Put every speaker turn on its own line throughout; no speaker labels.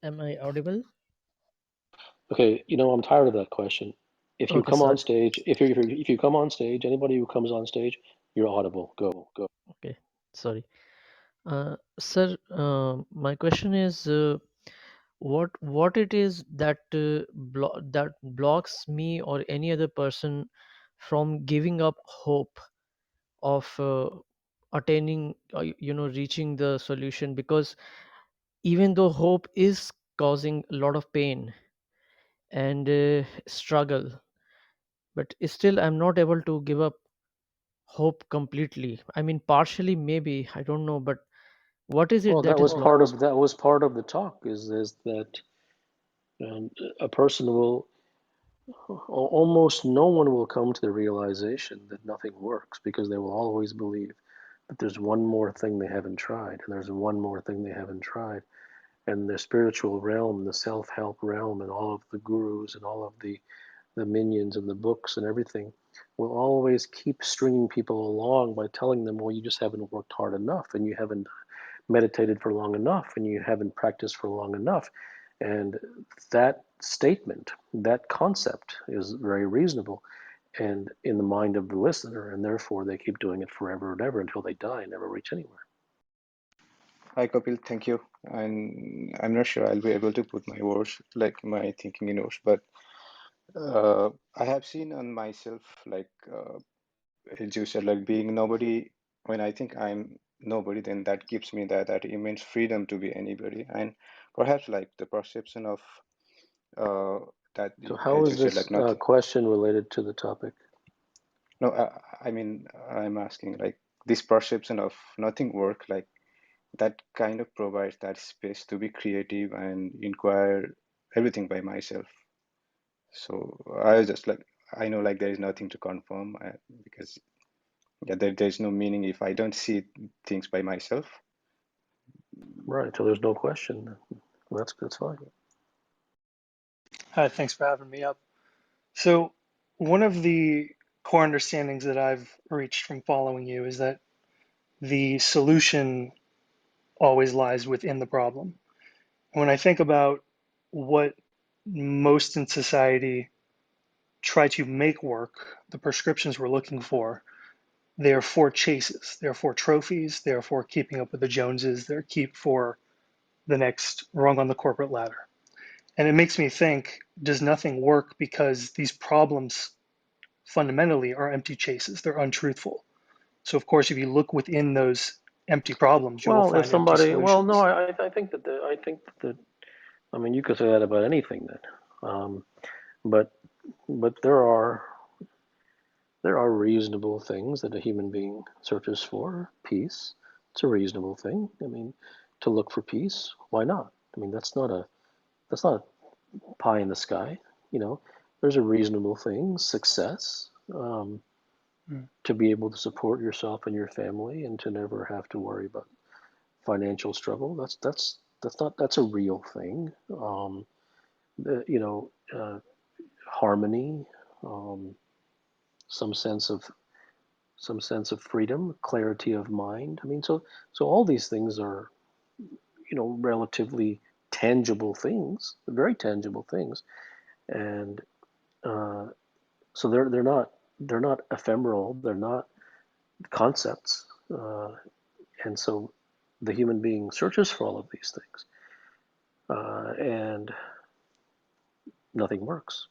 Am I audible?
Okay, I'm tired of that question. If you
Okay,
come on
sorry.
stage, if you come on stage, anybody who comes on stage, you're audible. Go.
Okay, sorry. Sir, my question is, what it is that that blocks me or any other person from giving up hope of attaining, reaching the solution? Because even though hope is causing a lot of pain and struggle, but still I'm not able to give up hope completely. I mean, partially maybe, I don't know, but what is it
Well,
that is
that was part of the talk. Is that a person will almost no one will come to the realization that nothing works because they will always believe that there's one more thing they haven't tried, and there's one more thing they haven't tried, and the spiritual realm, the self-help realm, and all of the gurus and all of the minions and the books and everything will always keep stringing people along by telling them, well, you just haven't worked hard enough, and you haven't meditated for long enough, and you haven't practiced for long enough. And that statement, that concept is very reasonable and in the mind of the listener, and therefore they keep doing it forever and ever until they die and never reach anywhere.
Hi, Kapil. Thank you. And I'm not sure I'll be able to put my words, like my thinking in words, but I have seen on myself, like as you said, like being nobody. When I think I'm nobody, then that gives me that immense freedom to be anybody, and perhaps like the perception of that,
So, how
as you
is
said,
this
like nothing.
question related to the topic?
No, I mean, I'm asking like this perception of nothing work, like that kind of provides that space to be creative and inquire everything by myself. So I was just like, I know like there is nothing to confirm because yeah, there's no meaning if I don't see things by myself.
Right. So there's no question. That's fine.
Hi, thanks for having me up. So, one of the core understandings that I've reached from following you is that the solution always lies within the problem. When I think about what most in society try to make work, the prescriptions we're looking for, they are for chases, they're for trophies, they're for keeping up with the Joneses, they're keep for the next rung on the corporate ladder. And it makes me think, does nothing work because these problems fundamentally are empty chases? They're untruthful. So, of course, if you look within those empty problems, you will
Well, if
find empty
somebody, well, no,
solutions.
I think that I mean, you could say that about anything then, but there are reasonable things that a human being searches for. Peace, it's a reasonable thing. I mean, to look for peace, why not? I mean, that's not pie in the sky. You know, there's a reasonable thing. Success,
Mm.
to be able to support yourself and your family, and to never have to worry about financial struggle. That's a real thing. The, you know, harmony, um, some sense of freedom, clarity of mind. I mean, so all these things are, relatively tangible things, very tangible things, and uh, so they're not ephemeral. They're not concepts, and so the human being searches for all of these things, and nothing works.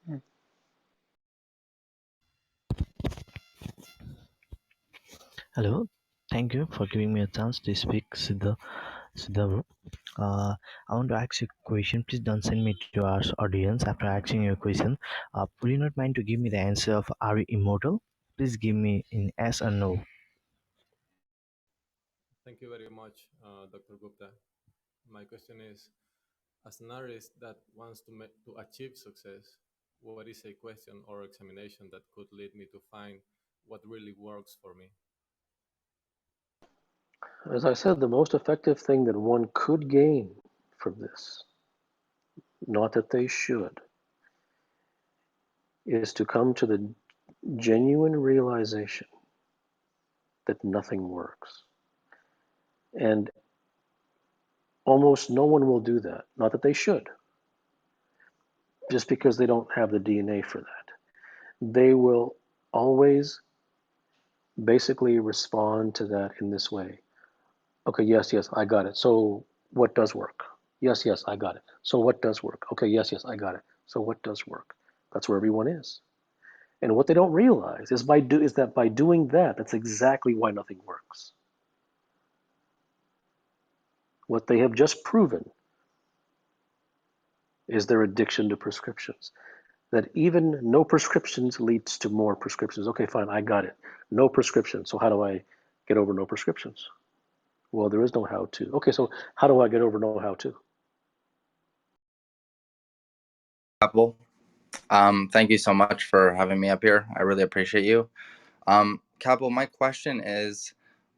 Mm.
Hello, thank you for giving me a chance to speak, Siddha. I want to ask you a question. Please don't send me to our audience after asking you a question. Would you not mind to give me the answer of are you immortal? Please give me in yes or no.
Thank you very much, Dr. Gupta. My question is, as an artist that wants to achieve success, what is a question or examination that could lead me to find what really works for me?
As I said, the most effective thing that one could gain from this, not that they should, is to come to the genuine realization that nothing works. And Almost no one will do that. Not that they should, just because they don't have the DNA for that. They will always basically respond to that in this way. Okay, yes, yes, I got it. So what does work? Yes, yes, I got it. So what does work? Okay, yes, yes, I got it. So what does work? That's where everyone is. And what they don't realize is that by doing that, that's exactly why nothing works. What they have just proven is their addiction to prescriptions. That even no prescriptions leads to more prescriptions. Okay, fine, I got it. No prescriptions. So how do I get over no prescriptions? Well, there is no how to. Okay, so how do I get over no how to?
Kapil. Thank you so much for having me up here. I really appreciate you. Kapil, my question is,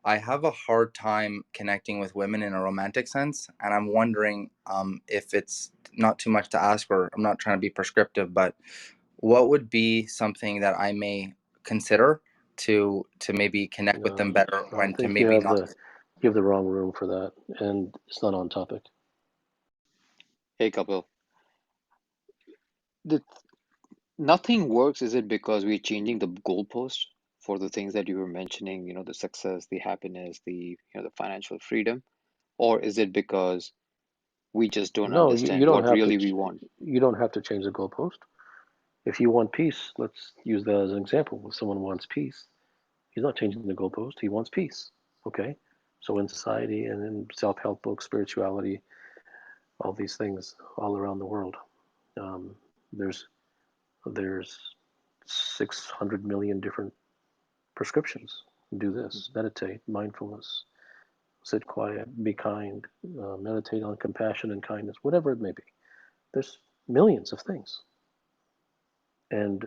I have a hard time connecting with women in a romantic sense, and I'm wondering if it's not too much to ask, or I'm not trying to be prescriptive, but what would be something that I may consider to maybe connect with them better,
I
when to
think you
maybe
have
not?
the wrong room for that, and it's not on topic.
Hey, Kapil. The, nothing works, is it because we're changing the goalpost for the things that you were mentioning, the success, the happiness, the financial freedom? Or is it because we just don't
No, you
understand
don't
what
have to.
really we want?
You don't have to change the goalpost. If you want peace, let's use that as an example. If someone wants peace, he's not changing the goalpost. He wants peace. Okay. So in society and in self-help books, spirituality, all these things all around the world, um, there's there's 600 million different prescriptions. Do this, meditate, mindfulness, sit quiet, be kind, meditate on compassion and kindness, whatever it may be. There's millions of things. And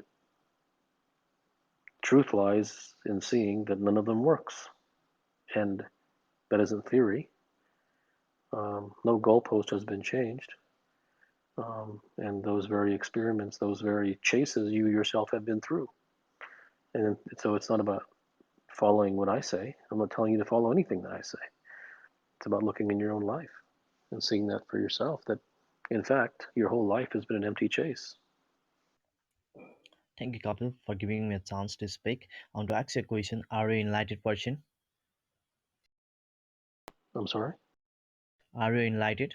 truth lies in seeing that none of them works. And that isn't theory. No goalpost has been changed. And those very experiments, those very chases you yourself have been through. And so it's not about following what I say. I'm not telling you to follow anything that I say. It's about looking in your own life and seeing that for yourself, that in fact, your whole life has been an empty chase.
Thank you, Kapil, for giving me a chance to speak. I want to ask you a question. Are you enlightened person?
I'm sorry?
Are you enlightened?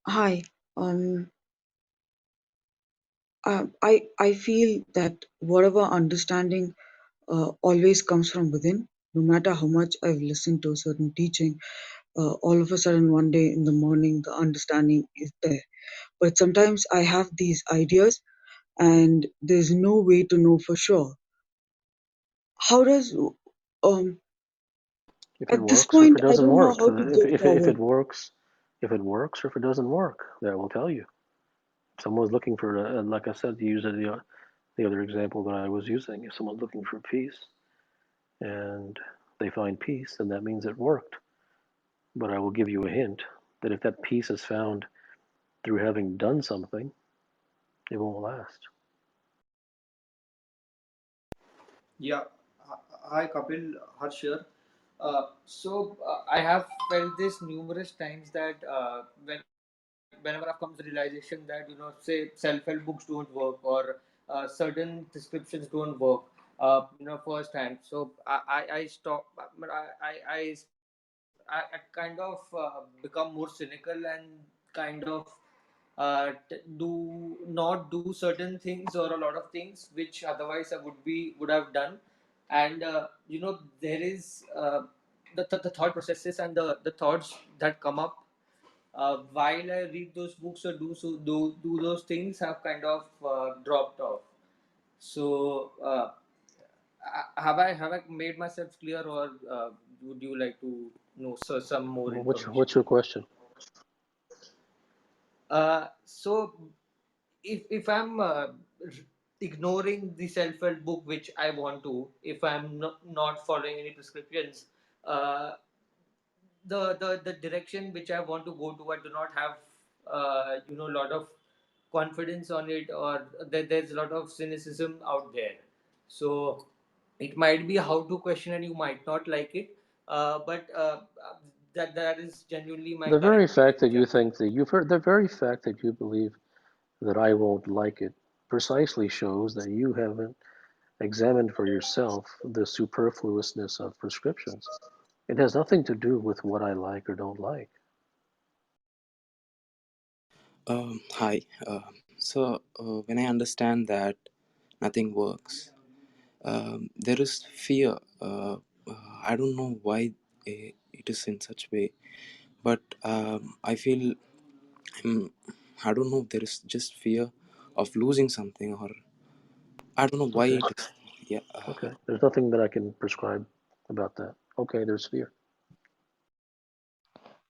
Hi. Um, I feel that whatever understanding always comes from within. No matter how much I've listened to a certain teaching, all of a sudden one day in the morning the understanding is there. But sometimes I have these ideas, and there's no way to know for sure. How does um
If it
at this
works or if
point
it
I
doesn't
don't know
work,
how to go forward.
if it works or if it doesn't work, that will tell you. If someone's looking for, like I said, to use the other example that I was using, if someone's looking for peace and they find peace, then that means it worked. But I will give you a hint that if that peace is found through having done something, it won't last.
Yeah. Hi, Kapil. Harsh here. I have felt this numerous times that whenever I've come to the realization that say self-help books don't work, or certain prescriptions don't work, firsthand. So I stop. I kind of become more cynical and kind of do not do certain things, or a lot of things which otherwise I would have done. And there is the thought processes and the thoughts that come up while I read those books or do those things have kind of dropped off. So have I made myself clear, or would you like to know some more
Well,
information?
what's your question?
So if I'm ignoring the self-help book which I want to, if I'm not following any prescriptions, uh, the direction which I want to go to, I do not have a lot of confidence on it, or there's a lot of cynicism out there. So it might be how to question, and you might not like it. but that is genuinely my
The very
current
fact
belief,
that you
Jyoti.
think that you've heard, the very fact that you believe that I won't like it precisely shows that you haven't examined for yourself the superfluousness of prescriptions. It has nothing to do with what I like or don't like.
Hi. When I understand that nothing works, there is fear. I don't know why it is in such way, but I feel I'm, I don't know. There is just fear of losing something, or I don't know why
Okay,
it is. Yeah.
okay. There's nothing that I can prescribe about that. Okay, there's fear.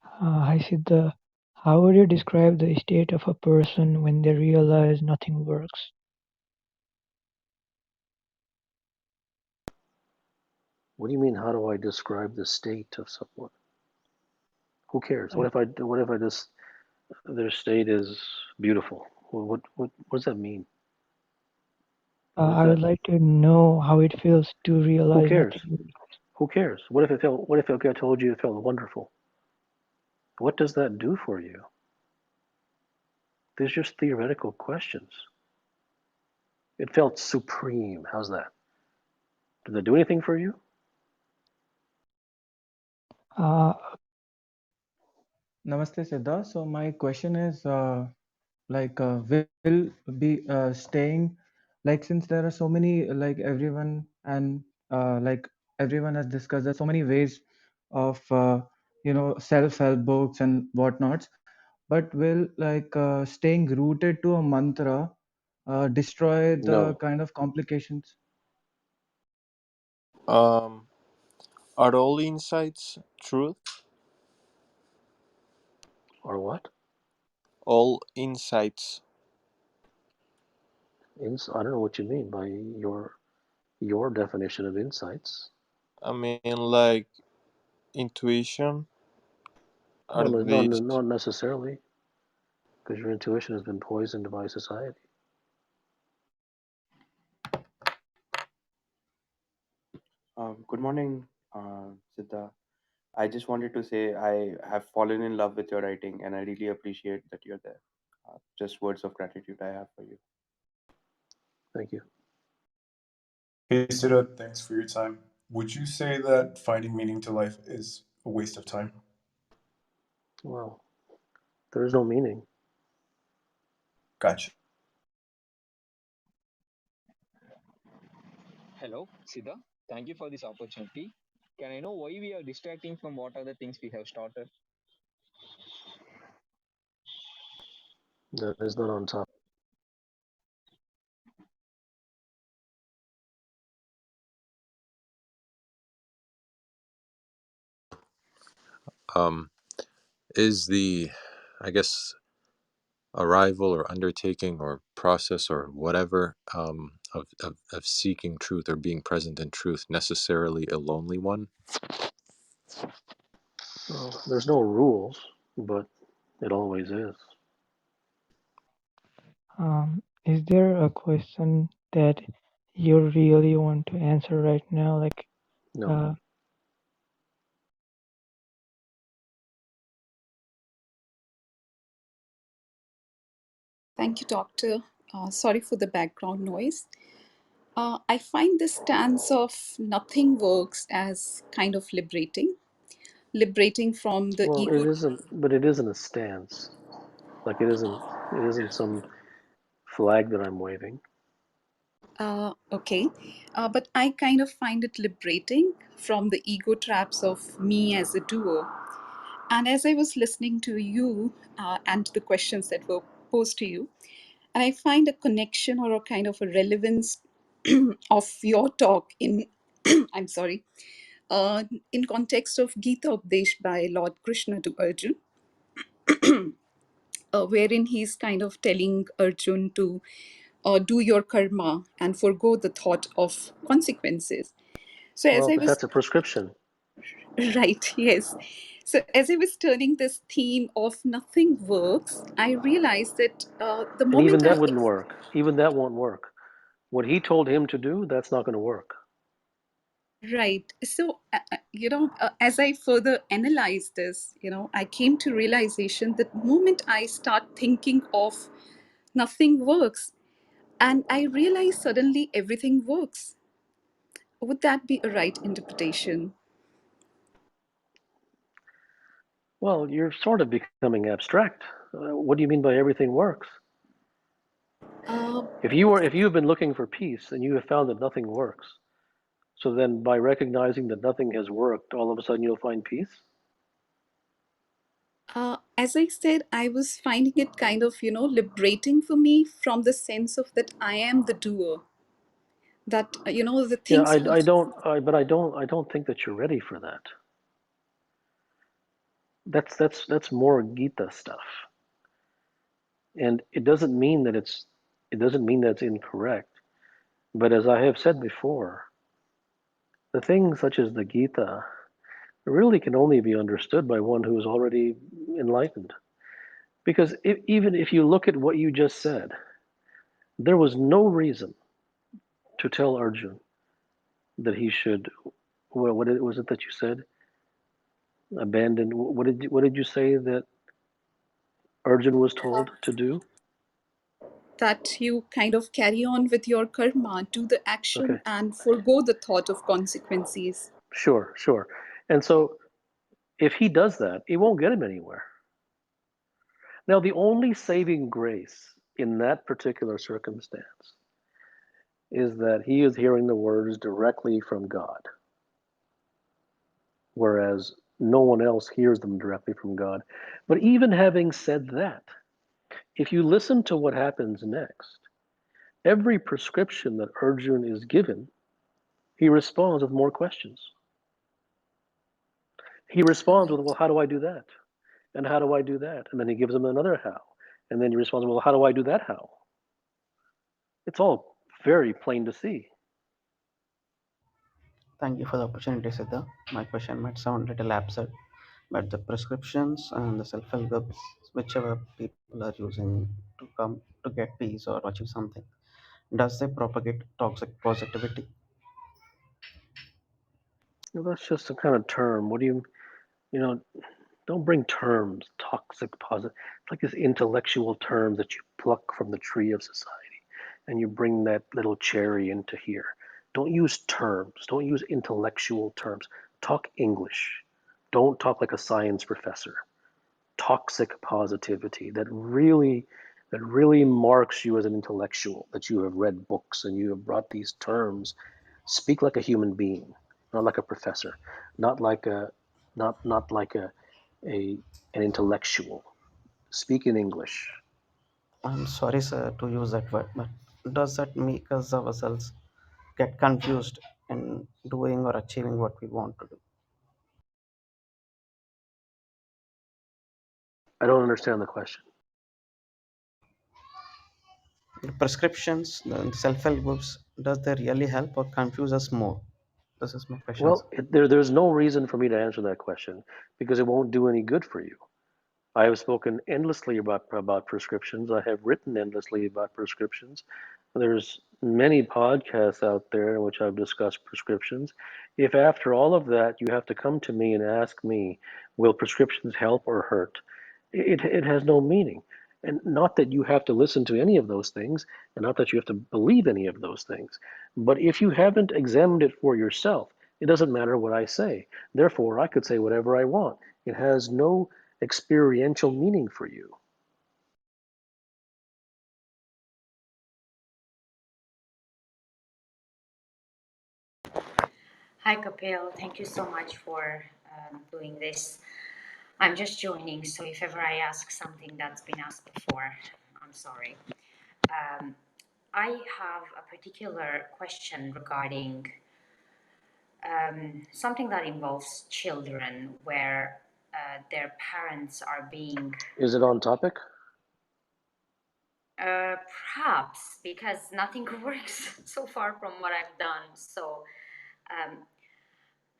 Hi Siddha, how would you describe the state of a person when they realize nothing works?
What do you mean? How do I describe the state of someone? Who cares?
Like,
What if I just their state is beautiful? What does that mean? What is
I would
that?
like to know how it feels to
Who
realize
cares?
nothing works.
Who cares? What if it felt? What if I told you it felt wonderful? What does that do for you? These are just theoretical questions. It felt supreme. How's that? Did that do anything for you?
Uh,
Namaste, Siddha. So my question is, will be staying, like since there are so many, like everyone and like everyone has discussed, there's so many ways of self-help books and whatnots. But will staying rooted to a mantra destroy the
No.
kind of complications?
Um, are all insights truth?
Or what?
All insights.
I don't know what you mean by your definition of insights.
I mean, like intuition.
No,
Are
no, no,
they?
not necessarily, because your intuition has been poisoned by society.
Good morning, Siddha. I just wanted to say I have fallen in love with your writing and I really appreciate that you're there. Just words of gratitude I have for you.
Thank you.
Hey, Siddha, thanks for your time. Would you say that finding meaning to life is a waste of time?
Well, there is no meaning.
Gotcha.
Hello, Siddha. Thank you for this opportunity. Can I know why we are distracting from what are the things we have started?
That is not on top.
Um, is the, I guess, arrival or undertaking or process or whatever of seeking truth or being present in truth necessarily a lonely one?
Well, there's no rules, but it always is.
is there a question that you really want to answer right now? Like,
No.
uh,
Thank you, Doctor. Sorry for the background noise. I find this stance of nothing works as kind of liberating from the
Well, it
ego.
isn't, but it isn't a stance. Like it isn't some flag that I'm waving.
Okay, but I kind of find it liberating from the ego traps of me as a doer. And as I was listening to you and to the questions that were posed to you, and I find a connection or a kind of a relevance of your talk in, I'm sorry, in context of Gita Updesh by Lord Krishna to Arjun, wherein he's kind of telling Arjun to do your karma and forgo the thought of consequences. So as
Well,
I
but
was
that's a prescription.
right, yes. So as I was turning this theme of nothing works, I realized that the
And even
moment
that
I
wouldn't work. Even that won't work. What he told him to do, that's not going to work.
Right. So, as I further analyze this, I came to realization that moment I start thinking of nothing works, and I realize suddenly everything works. Would that be a right interpretation?
Well, you're sort of becoming abstract. What do you mean by everything works?
Uh,
If you have been looking for peace and you have found that nothing works, so then by recognizing that nothing has worked, all of a sudden you'll find peace?
as I said, I was finding it kind of, liberating for me from the sense of that I am the doer. That the
Yeah,
things which
I don't think that you're ready for that. That's more Gita stuff, and it doesn't mean that it's incorrect. But as I have said before, the things such as the Gita really can only be understood by one who is already enlightened. Because even if you look at what you just said, there was no reason to tell Arjun that he should. Well, was it that you said? Abandon. What did you say that Arjun was told to do?
that you kind of carry on with your karma, do the action,
Okay,
and forego the thought of consequences.
sure, sure. And so if he does that, it won't get him anywhere. Now, the only saving grace in that particular circumstance is that he is hearing the words directly from God, whereas no one else hears them directly from God. But even having said that, if you listen to what happens next, every prescription that Arjun is given, he responds with more questions. He responds with, well, how do I do that? And how do I do that? And then he gives him another how. And then he responds, well, how do I do that how? It's all very plain to see.
Thank you for the opportunity, Siddha. My question might sound a little absurd, but the prescriptions and the self-help books, whichever people are using to come to get peace or achieve something, does they propagate toxic positivity?
Well, that's just a kind of term. What do you know, don't bring terms, toxic, positive. It's like this intellectual term that you pluck from the tree of society and you bring that little cherry into here. Don't use terms. Don't use intellectual terms. Talk English. Don't talk like a science professor. Toxic positivity that really marks you as an intellectual, that you have read books and you have brought these terms. Speak like a human being, not like a professor, not like a not like a an intellectual. Speak in English.
I'm sorry, sir, to use that word, but does that make us ourselves get confused in doing or achieving what we want to do?
I don't understand the question.
The prescriptions, the self-help books, does they really help or confuse us more? This is my question, sir.
Well, there's no reason for me to answer that question because it won't do any good for you. I have spoken endlessly about prescriptions. I have written endlessly about prescriptions. There's many podcasts out there in which I've discussed prescriptions. If after all of that you have to come to me and ask me, will prescriptions help or hurt? It has no meaning. And not that you have to listen to any of those things, and not that you have to believe any of those things. But if you haven't examined it for yourself, it doesn't matter what I say. Therefore, I could say whatever I want. It has no experiential meaning for you.
Hi, Kapil. Thank you so much for doing this. I'm just joining, so if ever I ask something that's been asked before, I'm sorry. Um, I have a particular question regarding something that involves children where their parents are being,
Is it on topic?
uh, perhaps because nothing works so far from what I've done. So um,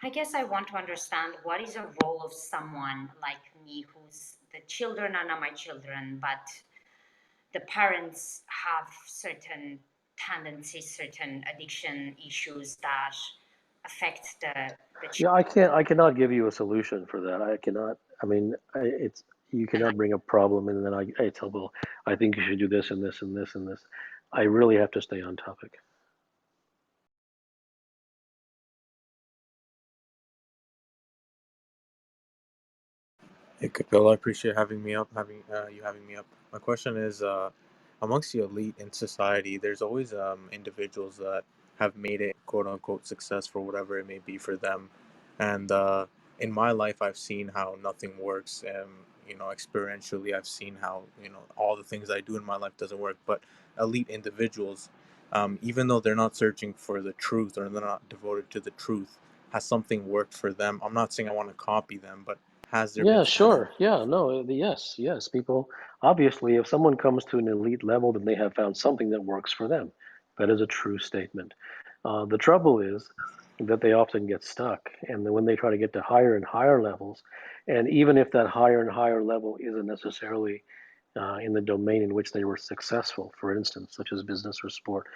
I guess I want to understand what is a role of someone like me who's the children are not my children, but the parents have certain tendencies, certain addiction issues that affect the
Yeah, I cannot give you a solution for that. I cannot. I mean, it's you cannot bring a problem and then I tell, well, I think you should do this and this and this and this. I really have to stay on topic.
Hey, Kapil, I appreciate you having me up. My question is, amongst the elite in society, there's always individuals that have made it quote unquote success for whatever it may be for them, and in my life, I've seen how nothing works, and experientially, I've seen how all the things I do in my life doesn't work. But elite individuals, even though they're not searching for the truth or they're not devoted to the truth, has something worked for them? I'm not saying I want to copy them, but has there been
Yeah,
something?
sure. Yeah, no, yes, yes. People, obviously, if someone comes to an elite level, then they have found something that works for them. That is a true statement. The trouble is that they often get stuck. And then when they try to get to higher and higher levels, and even if that higher and higher level isn't necessarily in the domain in which they were successful, for instance, such as business or sport,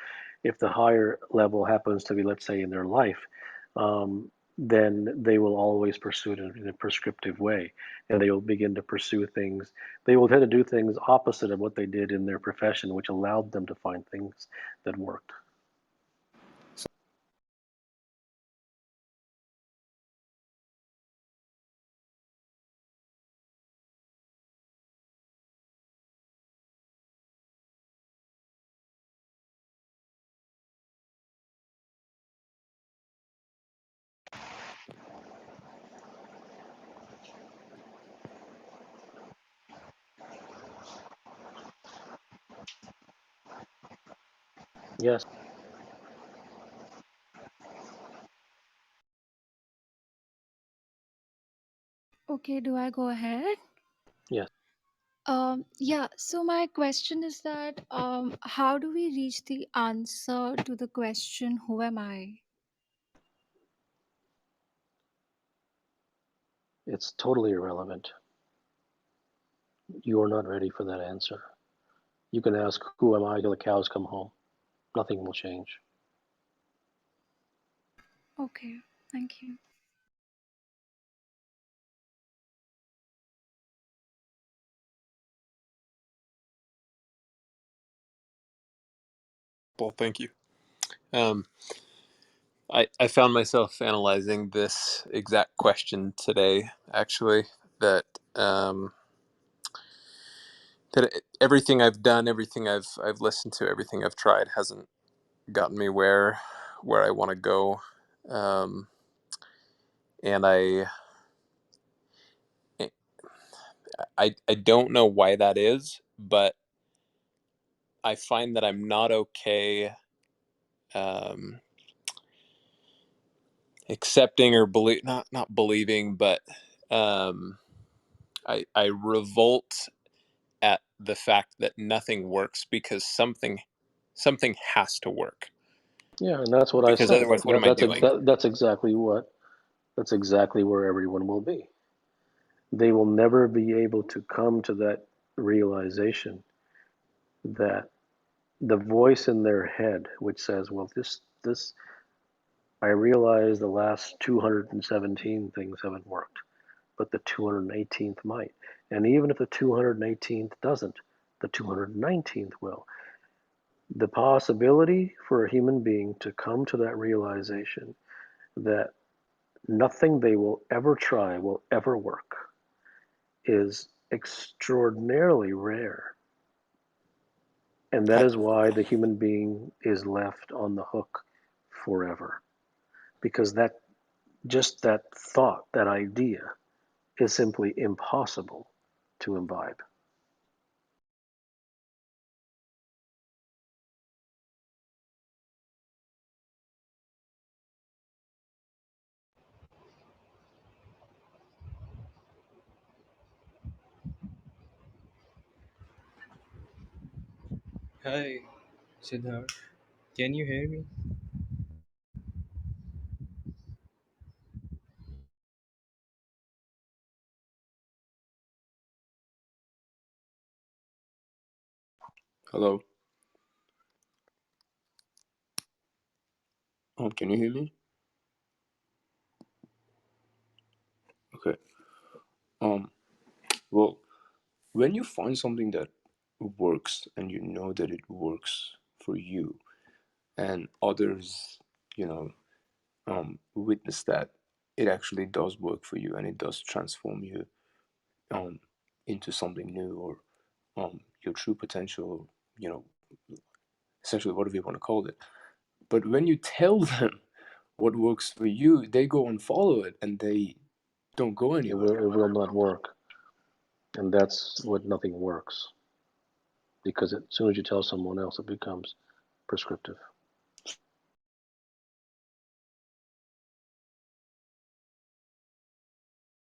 if the higher level happens to be, let's say, in their life, then they will always pursue it in a prescriptive way. And they will begin to pursue things. They will tend to do things opposite of what they did in their profession, which allowed them to find things that worked. Yes,
Okay, do I go ahead?
yes.
Yeah, so my question is that how do we reach the answer to the question, who am I?
It's totally irrelevant. You are not ready for that answer. You can ask, who am I, till the cows come home. Nothing will change.
Okay, thank you.
Well, thank you. Um, I found myself analyzing this exact question today, actually, that um, everything I've done, everything I've listened to, everything I've tried hasn't gotten me where I want to go, um, and I don't know why that is, but I find that I'm not okay um, accepting or believe not believing, but um, I revolt at the fact that nothing works because something has to work,
Yeah, and that's what I
because
said.
otherwise what am I doing?
That's exactly where everyone will be. They will never be able to come to that realization that the voice in their head, which says, well, this, I realize the last 217 things haven't worked, but the 218th might. And even if the 218th doesn't, the 219th will. The possibility for a human being to come to that realization that nothing they will ever try will ever work is extraordinarily rare. And that
I,
is why the human being is left on the hook forever. Because that thought, that idea, is simply impossible to imbibe.
Hi, Siddharth. Can you hear me? Hello. Can you hear me?
Okay. Um. Well, when you find something that works and you know that it works for you, and others, you know, witness that it actually does work for you and it does transform you um into something new, or your true potential, you know, essentially whatever you want to call it. But when you tell them what works for you, they go and follow it and they don't go anywhere.
It will not work, and that's what nothing works. Because as soon as you tell someone else, it becomes prescriptive.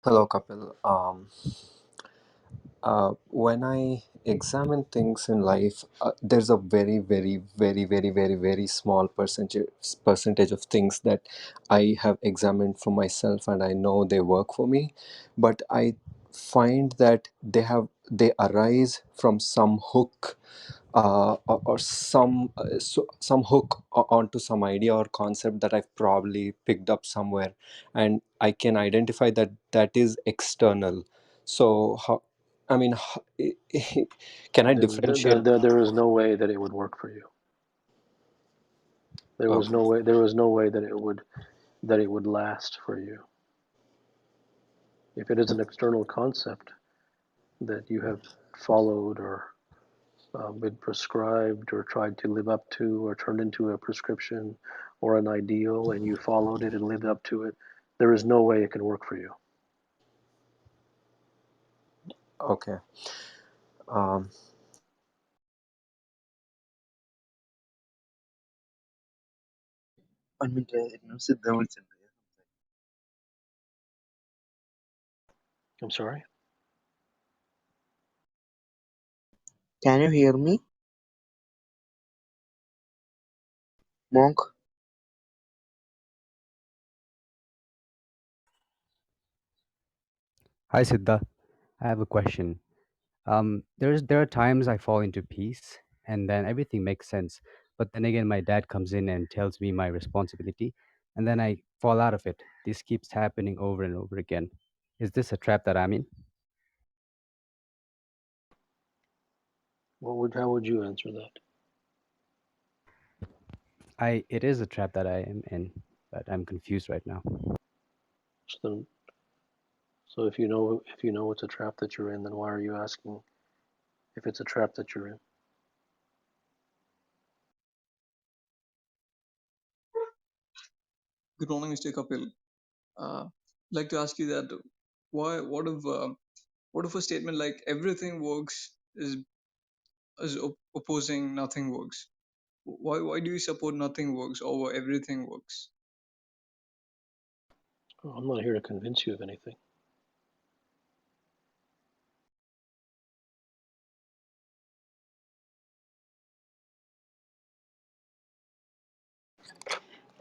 Hello, Kapil. When I examine things in life, there's a very small percentage of things that I have examined for myself, and I know they work for me. But I find that they arise from some hook, or some hook onto some idea or concept that I've probably picked up somewhere, and I can identify that that is external. So how, I mean, can I differentiate?
There is no way that it would work for you. There was
Okay,
no way. There was no way that it would last for you. If it is an external concept that you have followed or been prescribed or tried to live up to or turned into a prescription or an ideal, and you followed it and lived up to it, there is no way it can work for you.
okay. Um,
One minute, Siddha വിളിച്ചിട്ടുണ്ട്.
I'm sorry?
Can you hear me, Monk?
Hi Siddha, I have a question. There are times I fall into peace and then everything makes sense. But then again, my dad comes in and tells me my responsibility, and then I fall out of it. This keeps happening over and over again. Is this a trap that I'm in?
How would you answer that?
It is a trap that I am in, but I'm confused right now.
So then, if you know it's a trap that you're in, then why are you asking if it's a trap that you're in?
Good morning, Mr. Kapil. I'd like to ask you that why what if a statement like everything works is opposing nothing works? Why do you support nothing works over everything works?
Well, I'm not here to convince you of anything.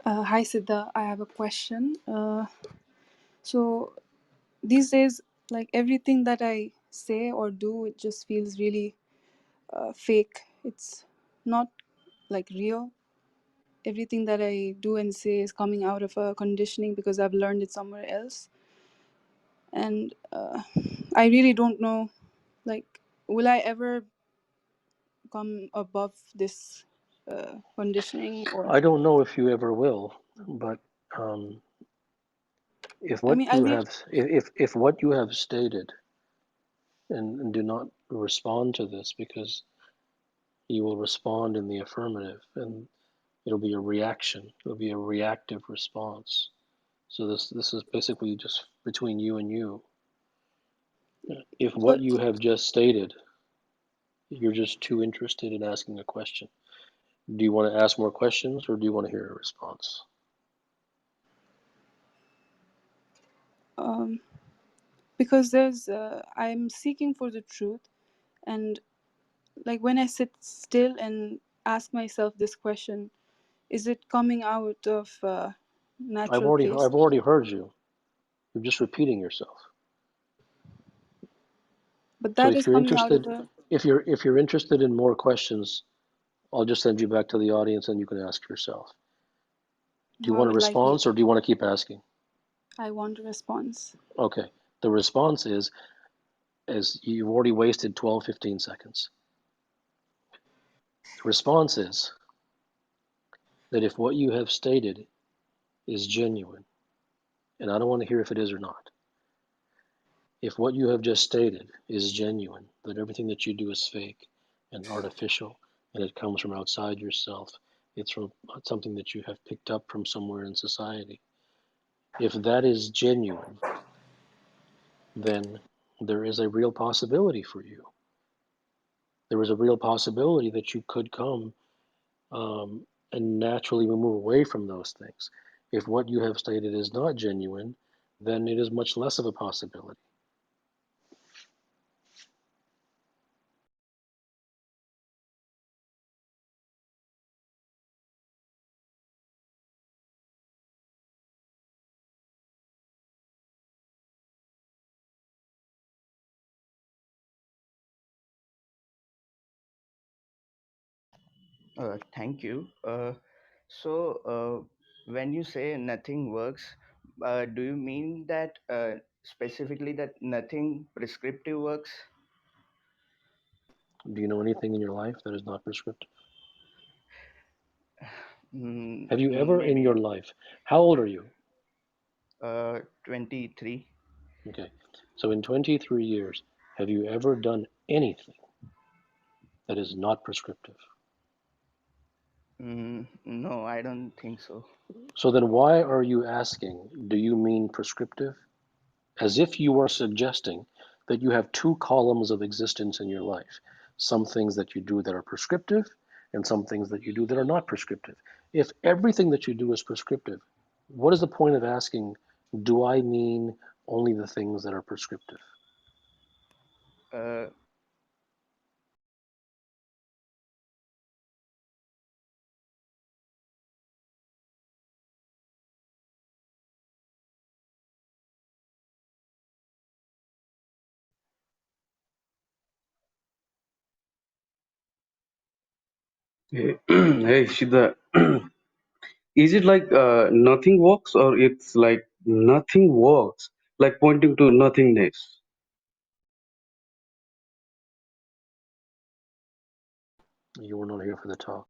Hi Siddha, I have a question. So these days, like everything that I say or do, it just feels really fake. It's not like real. Everything that I do and say is coming out of a conditioning because I've learned it somewhere else. And I really don't know, like, will I ever come above this conditioning? Or,
I don't know if you ever will, but um, if
I
what
mean, I
you
really,
have if what you have stated, and do not respond to this, because you will respond in the affirmative, and it'll be a reaction. It'll be a reactive response. So this is basically just between you and you. If what
but
you have just stated, you're just too interested in asking a question. Do you want to ask more questions, or do you want to hear a response?
because I'm seeking for the truth. And like when I sit still and ask myself this question, is it coming out of a natural place?
I've already heard you. You're just repeating yourself.
But
So
that is coming out of a,
if you're interested in more questions, I'll just send you back to the audience and you can ask yourself. Do you
no, I
want a
would like more.
response, or do you want to keep asking?
I want a response.
Okay. The response is, as you've already wasted 12, 15 seconds. The response is that if what you have stated is genuine, and I don't want to hear if it is or not, if what you have just stated is genuine, that everything that you do is fake and artificial, and it comes from outside yourself, it's from something that you have picked up from somewhere in society. If that is genuine, then there is a real possibility for you. There is a real possibility that you could come and naturally move away from those things. If what you have stated is not genuine, then it is much less of a possibility.
Thank you. So, when you say nothing works, do you mean that specifically that nothing prescriptive works?
Do you know anything in your life that is not prescriptive? Have you ever in your
Maybe
life, how old are you?
23.
Okay, so in 23 years, have you ever done anything that is not prescriptive?
No, I don't think so.
So then why are you asking, do you mean prescriptive? As if you are suggesting that you have two columns of existence in your life, some things that you do that are prescriptive and some things that you do that are not prescriptive. If everything that you do is prescriptive, what is the point of asking, do I mean only the things that are prescriptive?
Uh,
Hey, hey Siddha, is it like nothing works or it's like nothing works, like pointing to nothingness?
You were not here for the talk.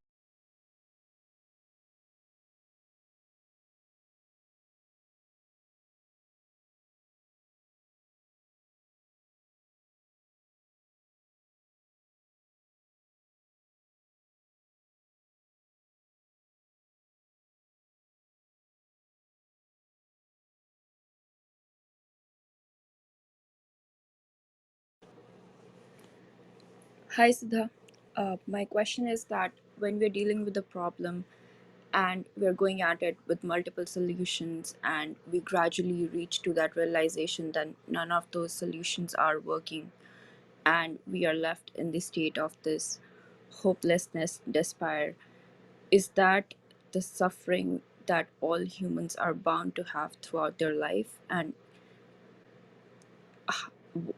Hi, Siddha. My question is that when we're dealing with a problem and we're going at it with multiple solutions, and we gradually reach to that realization that none of those solutions are working, and we are left in the state of this hopelessness, despair, is that the suffering that all humans are bound to have throughout their life? And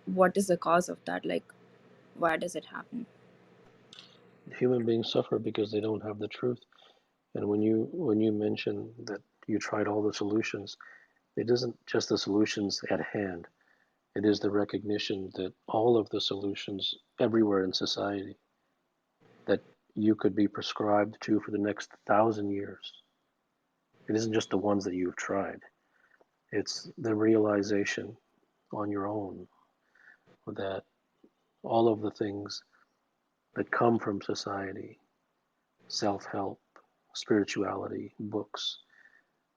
what is the cause of that? Like, why does it happen?
Human beings suffer because they don't have the truth. And when you mention that you tried all the solutions, it isn't just the solutions at hand. It is the recognition that all of the solutions everywhere in society that you could be prescribed to for the next 1,000 years. It isn't just the ones that you've tried. It's the realization on your own that all of the things that come from society, self-help, spirituality, books,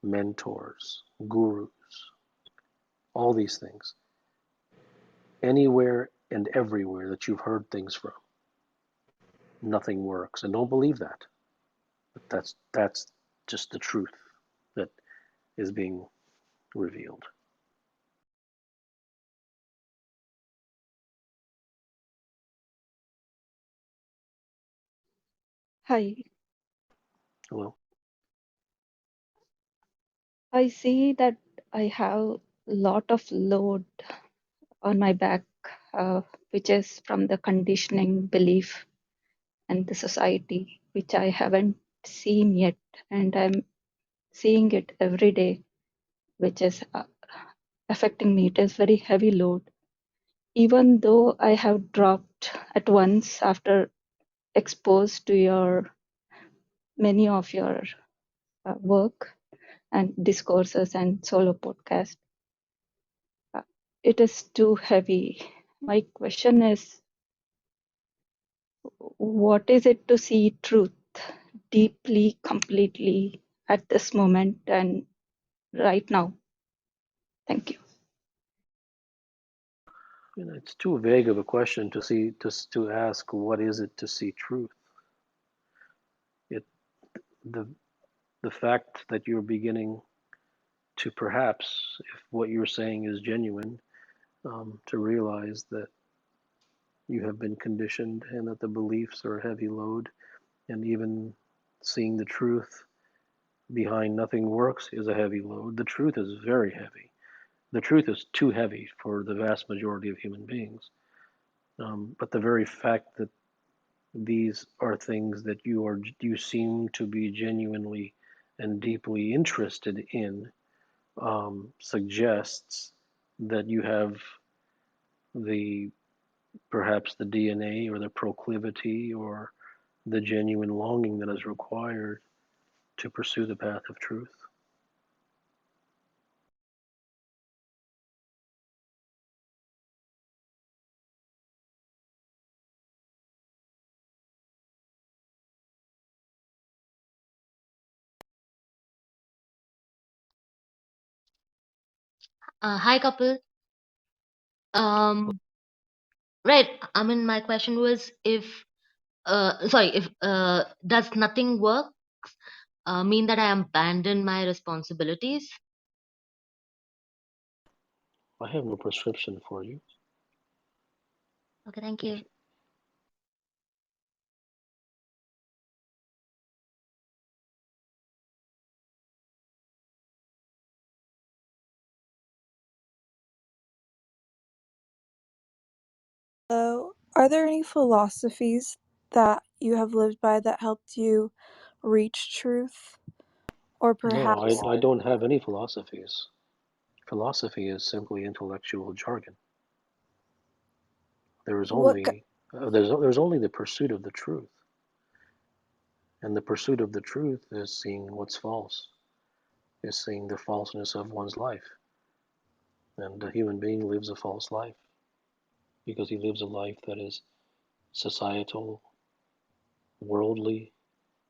mentors, gurus, all these things, anywhere and everywhere that you've heard things from, nothing works. And don't believe that. But that's just the truth that is being revealed.
Hi,
Hello?
I see that I have a lot of load on my back, which is from the conditioning belief and the society, which I haven't seen yet, and I'm seeing it every day, which is affecting me. It is very heavy load. Even though I have dropped at once after exposed to your many of your work and discourses and solo podcast, it is too heavy. My question is, what is it to see truth deeply, completely at this moment and right now? Thank you.
It's too vague of a question to ask what is it to see truth. It the the fact that you're beginning to perhaps, if what you're saying is genuine, to realize that you have been conditioned and that the beliefs are a heavy load, and even seeing the truth behind nothing works is a heavy load. The truth is very heavy. The truth is too heavy for the vast majority of human beings. But the very fact that these are things that you seem to be genuinely and deeply interested in suggests that you have the perhaps the DNA or the proclivity or the genuine longing that is required to pursue the path of truth.
Hi, Kapil. Um, right. I mean, my question was if does nothing work mean that I abandon my responsibilities?
I have no prescription for you.
Okay, thank
If
you.
Are there any philosophies that you have lived by that helped you reach truth? Or
No,
perhaps
I don't have any philosophies. Philosophy is simply intellectual jargon. There is
what
only there's only the pursuit of the truth, and the pursuit of the truth is seeing what's false, is seeing the falseness of one's life. And a human being lives a false life because he lives a life that is societal, worldly,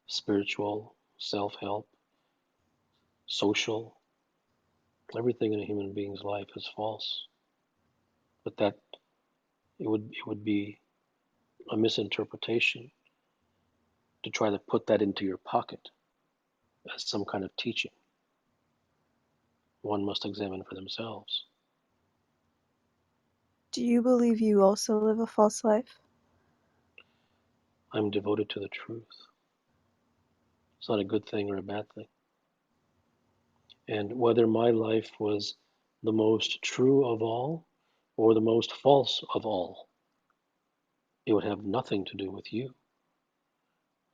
spiritual, self-help, social. Everything in a human being's life is false. But that it would be a misinterpretation to try to put that into your pocket as some kind of teaching. One must examine for themselves.
do you believe you also live a false life?
I'm devoted to the truth. It's not a good thing or a bad thing. And whether my life was the most true of all or the most false of all, it would have nothing to do with you.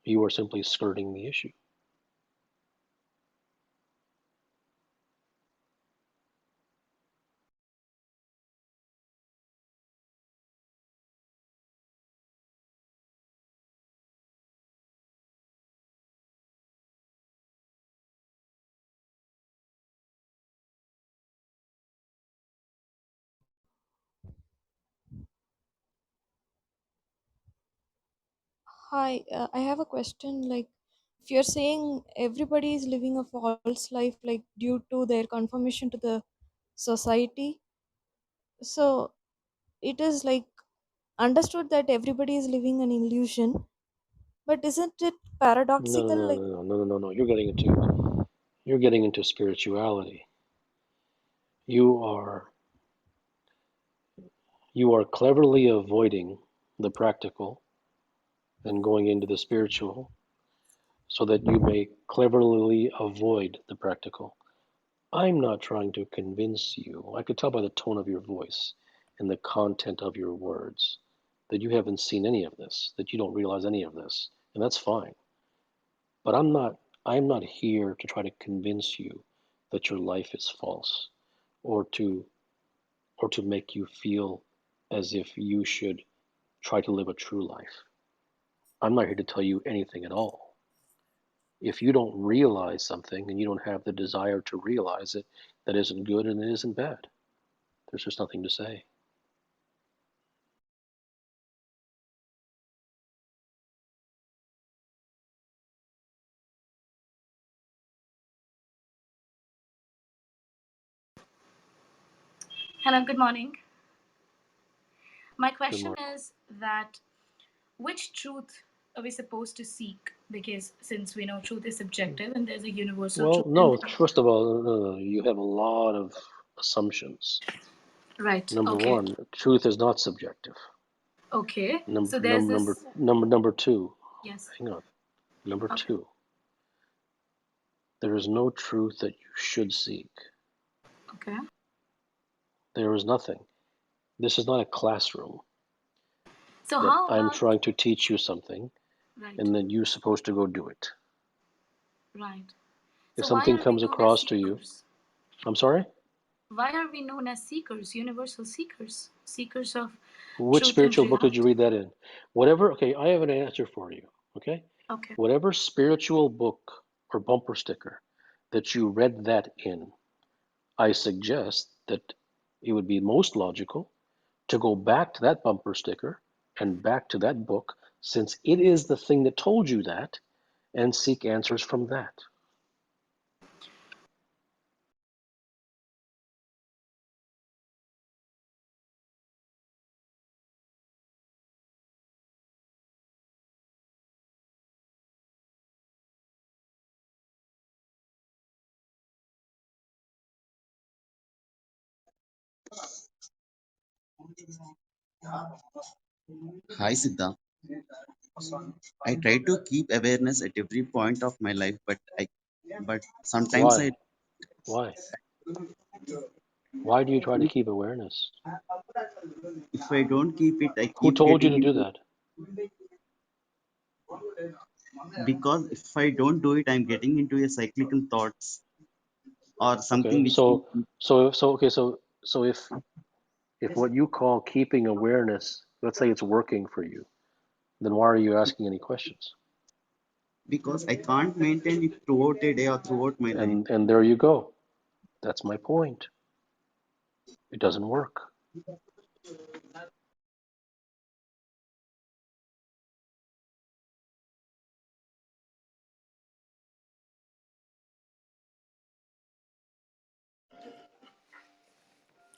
You are simply skirting the issue.
Hi, I have a question. Like, if you're saying everybody is living a false life, like due to their conformation to the society, so it is like understood that everybody is living an illusion. But isn't it
No, no,
paradoxical?
no,
Like,
no, no, no, no, no, no. You're getting into spirituality. You are you are cleverly avoiding the practical and going into the spiritual so that you may cleverly avoid the practical. I'm not trying to convince you. I could tell by the tone of your voice and the content of your words that you haven't seen any of this, that you don't realize any of this, and that's fine. But I'm not here to try to convince you that your life is false. or to make you feel as if you should try to live a true life. I'm not here to tell you anything at all. If you don't realize something and you don't have the desire to realize it, that isn't good and it isn't bad. There's just nothing to say.
Hello, good morning. My
Good
question
morning.
is that which truth are we supposed to seek? Because since we know truth is subjective and there's a universal
Well,
truth in
no, first of all, you have a lot of assumptions.
right.
Number
Okay.
one, truth is not subjective.
Okay.
Number
So there's
number number
this
number number two.
yes.
Hang on. Number
Okay.
two, there is no truth that you should seek.
Okay.
There is nothing. This is not a classroom
So
that
how
I'm
about
trying to teach you something
right,
and then you're supposed to go do it.
right.
If
So why
something
are we
comes
known as
across to you,
seekers?
I'm sorry?
Why are we known as seekers, universal seekers, seekers of
Which
truth and
spiritual book did you
reality?
read that in? Whatever, okay, I have an answer for you, okay?
Okay.
Whatever spiritual book or bumper sticker that you read that in, I suggest that it would be most logical to go back to that bumper sticker and back to that book, since it is the thing that told you that, and seek answers from that.
Hi Siddha. I try to keep awareness at every point of my life, but sometimes
Why? Why? Why do you try to keep awareness?
if I don't keep it, I
Who
keep
told you
getting
to do
into
that?
because if I don't do it, I'm getting into a cyclical thoughts or something
Okay,
which will
so if what you call keeping awareness, let's say it's working for you, then why are you asking any questions?
because I can't maintain it throughout a day or throughout my life.
And there you go. That's my point. It doesn't work.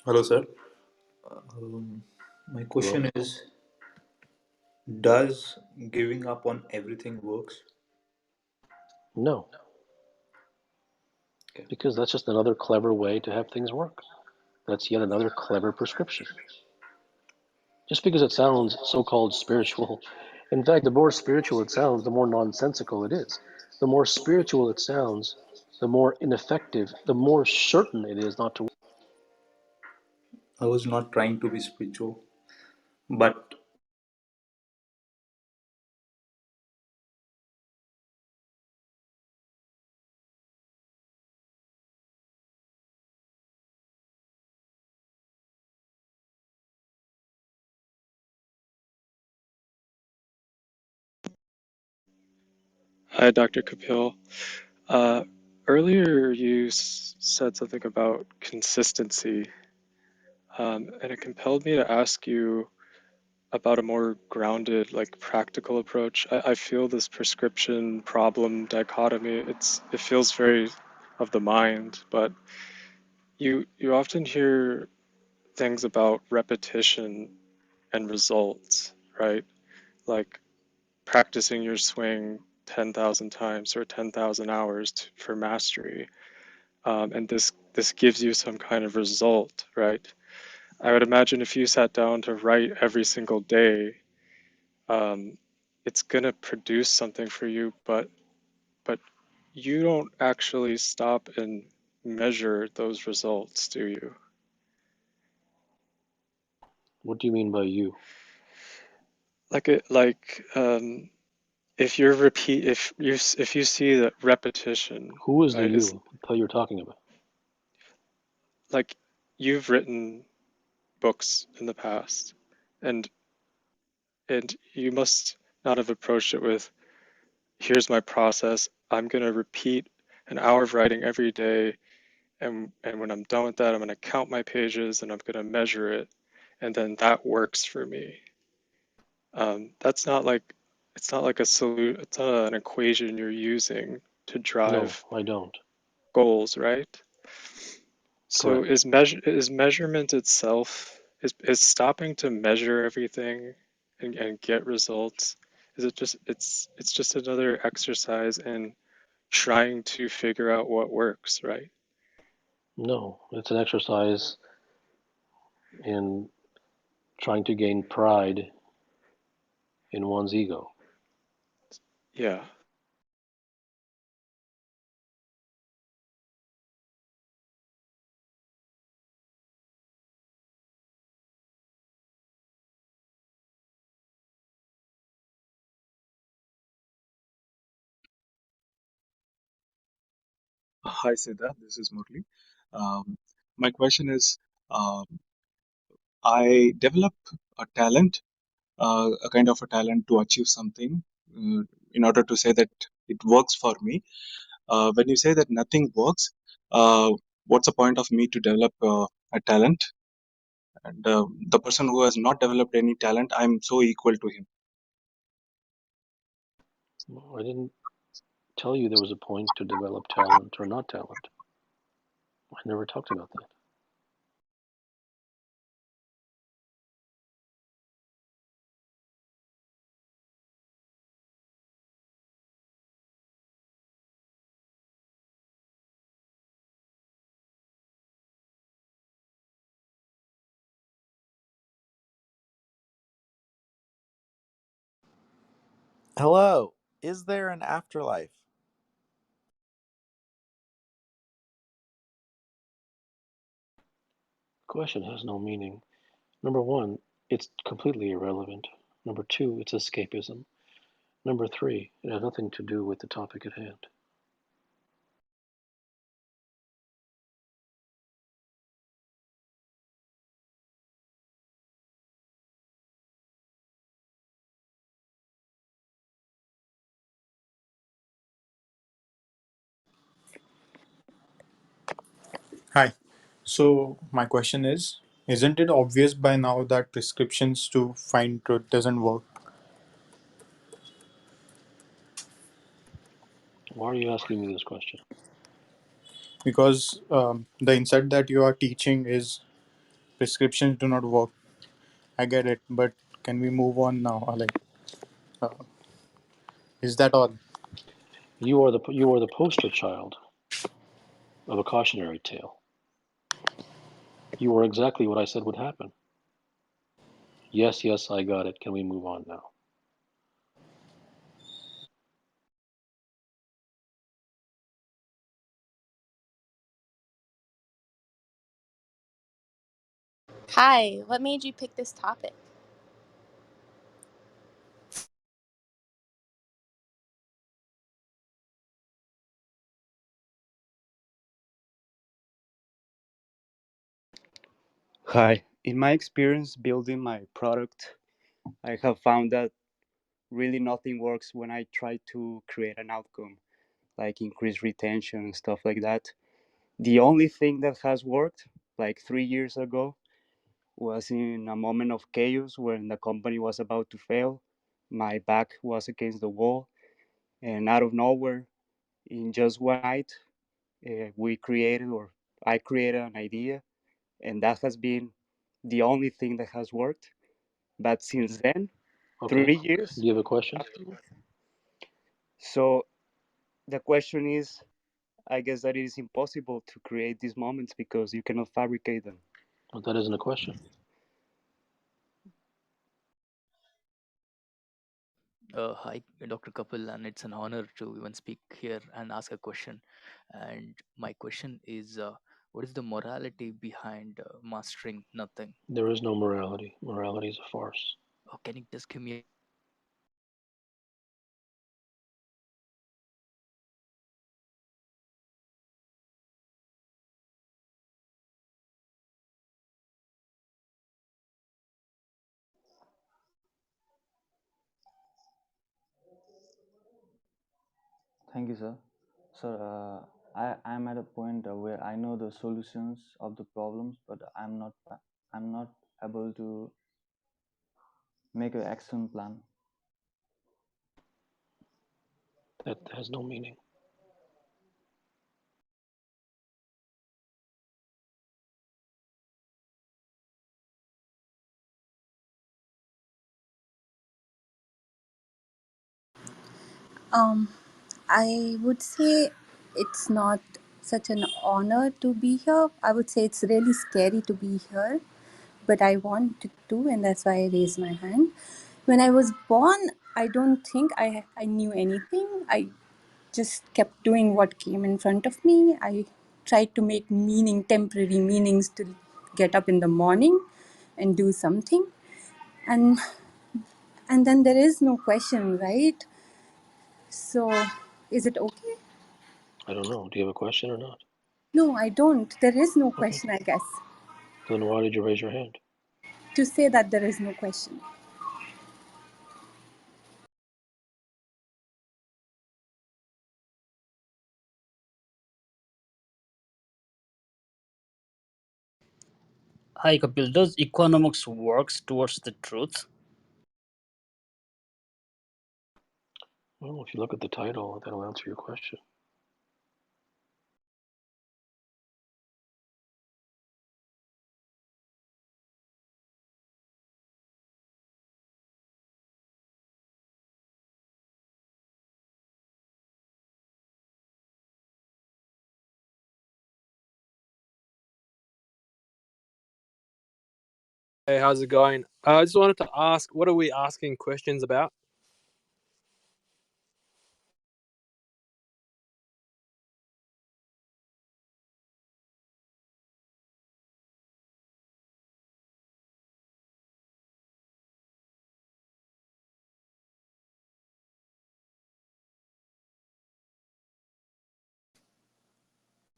Hello, sir. My
Hello?
question is, does giving up on everything works?
No,
Okay.
because that's just another clever way to have things work. That's yet another clever prescription. Just because it sounds so-called spiritual, in fact, the more spiritual it sounds, the more nonsensical it is. The more spiritual it sounds, the more ineffective, the more certain it is not to.
I was not trying to be spiritual, but
Hi, Dr. Kapil. Uh, Earlier, you said something about consistency, and it compelled me to ask you about a more grounded, like practical approach. I feel this prescription problem dichotomy. It feels very of the mind, but you often hear things about repetition and results, right? Like practicing your swing 10,000 times or 10,000 hours for mastery. And this gives you some kind of result, right? I would imagine if you sat down to write every single day, um, it's gonna produce something for you, but you don't actually stop and measure those results, do you?
What do you mean by you?
If you're repeat if you see that repetition,
Who is the
right, is
you that you're talking about?
like you've written books in the past, and you must not have approached it with, here's my process. I'm going to repeat an hour of writing every day, and when I'm done with that, I'm going to count my pages and I'm going to measure it, and then that works for me. That's not like it's not like a solution. It's not an equation you're using to
No,
drive
I don't.
goals, right? So
Correct.
is measurement itself is stopping to measure everything and get results? Is it just it's just another exercise in trying to figure out what works, right?
No, it's an exercise in trying to gain pride in one's ego.
Yeah.
Hi, Siddha. This is Murli. My question is, um, I develop a talent, a kind of a talent to achieve something, in order to say that it works for me. When you say that nothing works, uh, what's the point of me to develop a talent? And the person who has not developed any talent, I'm so equal to him.
I didn't tell you there was a point to develop talent or not talent. I never talked about that.
Hello, is there an afterlife?
Question has no meaning. Number one, it's completely irrelevant. Number two, it's escapism. Number three, it has nothing to do with the topic at hand.
Hi. So my question is, isn't it obvious by now that prescriptions to find truth doesn't work?
Why are you asking me this question?
Because the insight that you are teaching is prescriptions do not work. I get it, but can we move on now? Uh, is that all?
You are the poster child of a cautionary tale. You are exactly what I said would happen. Yes, yes, I got it. Can we move on now?
Hi, what made you pick this topic?
Hi. In my experience building my product, I have found that really nothing works when I try to create an outcome, like increase retention and stuff like that. The only thing that has worked, like 3 years ago, was in a moment of chaos when the company was about to fail. My back was against the wall, and out of nowhere, in just one night, we created, or I created an idea, and that has been the only thing that has worked. But since then,
Okay.
3 years
Do you have a question?
afterwards. So the question is, I guess that it is impossible to create these moments because you cannot fabricate them.
But that isn't a question.
Hi, Dr. Kapil, and it's an honor to even speak here and ask a question. And my question is, what is the morality behind mastering nothing?
There is no morality. Morality is a farce.
Can you just give me
Thank you, sir. Sir, I'm at a point where I know the solutions of the problems, but I'm not able to make an action plan.
That has no meaning.
Um, I would say it's not such an honor to be here. I would say it's really scary to be here, but I wanted to, and that's why I raised my hand. When I was born, I don't think I knew anything. I just kept doing what came in front of me. I tried to make temporary meanings to get up in the morning and do something. And and then there is no question, right? So is it okay?
I don't know. Do you have a question or not?
No, I don't. There is no
Okay.
question, I guess.
Then why did you raise your hand?
To say that there is no question.
Hi Kapil, does economics works towards the truth?
Well, if you look at the title, that'll answer your question.
Hey, how's it going? I just wanted to ask, what are we asking questions about?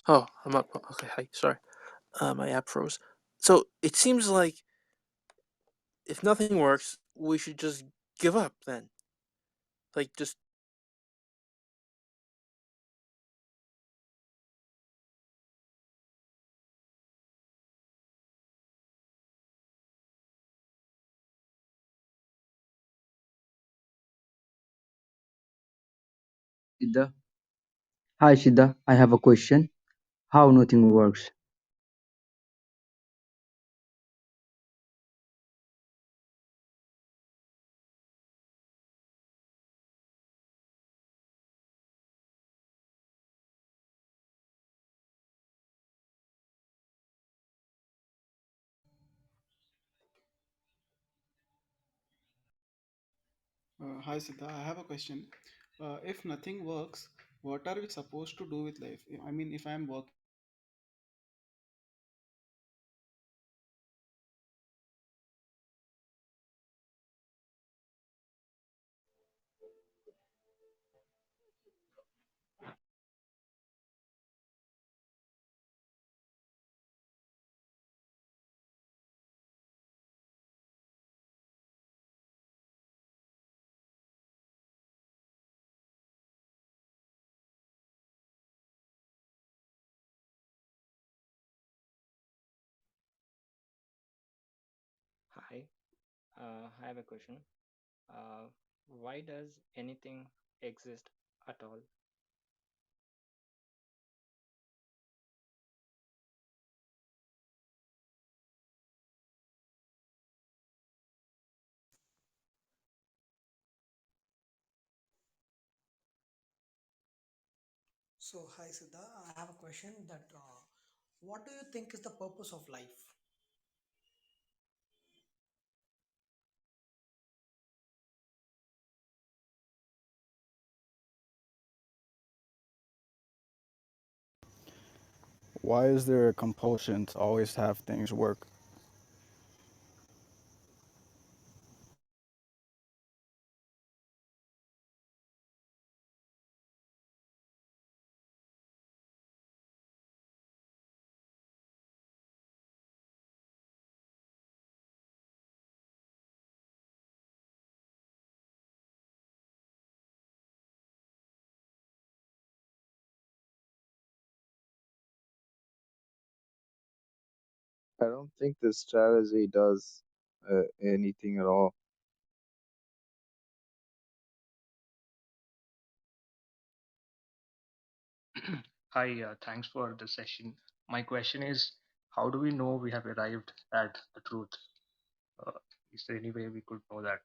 Oh, I'm up. Okay, hi. Sorry. My app froze. So it seems like if nothing works, we should just give up then. Like, just.
Siddha. Hi Siddha, I have a question. How nothing works?
Hi Siddha, I have a question. If nothing works, what are we supposed to do with life? I mean, if I'm working.
Hi, I have a question. Why does anything exist at all?
So, hi Siddha, I have a question that what do you think is the purpose of life?
Why is there a compulsion to always have things work?
don't think this strategy does anything at all.
Hi, thanks for the session. My question is, how do we know we have arrived at the truth? Uh, is there any way we could know that?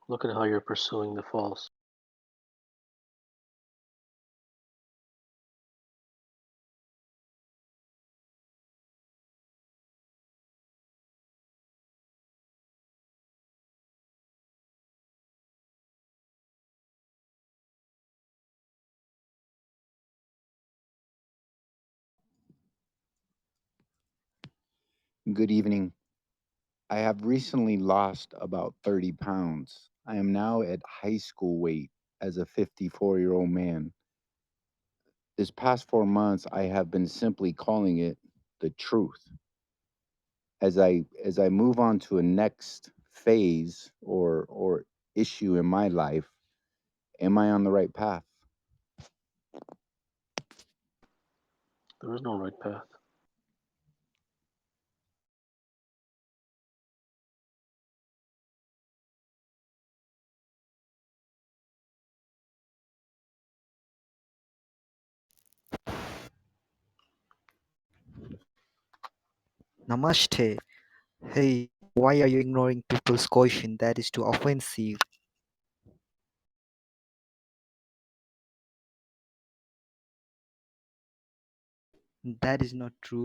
Look at how you're pursuing the false.
Good evening. I have recently lost about 30 pounds. I am now at high school weight as a 54-year-old man. This past 4 months, I have been simply calling it the truth. As I move on to a next phase or issue in my life, am I on the right path?
There is no right path.
Namaste. Hey, why are you ignoring people's question? That is too offensive. That is not true.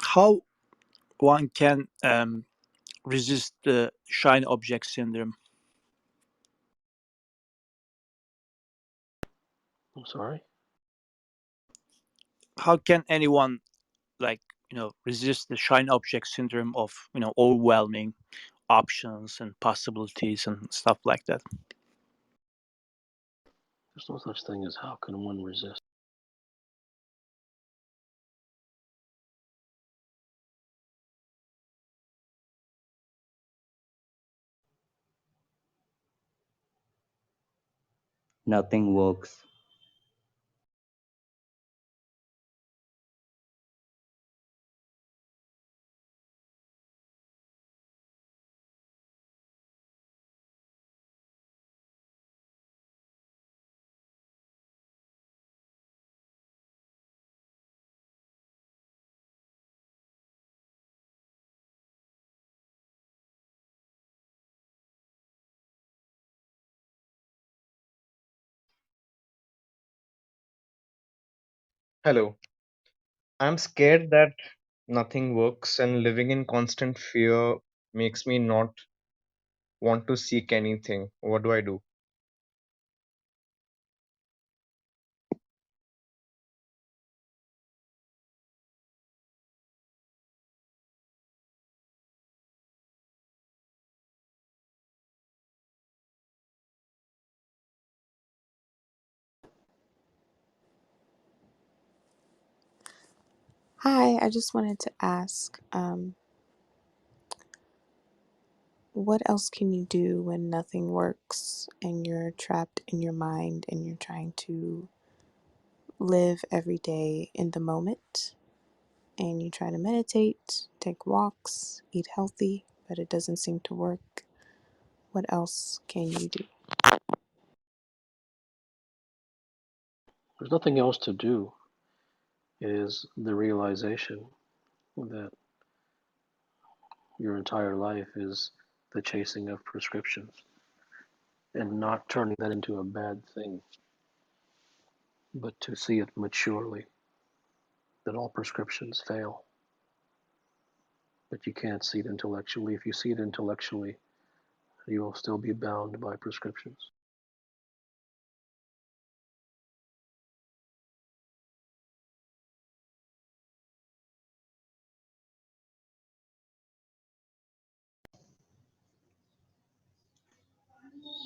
How one can resist the shiny object syndrome?
I'm sorry.
How can anyone resist the shiny object syndrome of overwhelming options and possibilities and stuff like that?
There's no such thing as how can one resist.
Nothing works.
Hello. I'm scared that nothing works, and living in constant fear makes me not want to seek anything. What do I do?
Hi, I just wanted to ask, what else can you do when nothing works and you're trapped in your mind and you're trying to live every day in the moment and you try to meditate, take walks, eat healthy, but it doesn't seem to work? What else can you do?
There's nothing else to do. It is the realization that your entire life is the chasing of prescriptions and not turning that into a bad thing, but to see it maturely that all prescriptions fail. But you can't see it intellectually. If you see it intellectually, You will still be bound by prescriptions.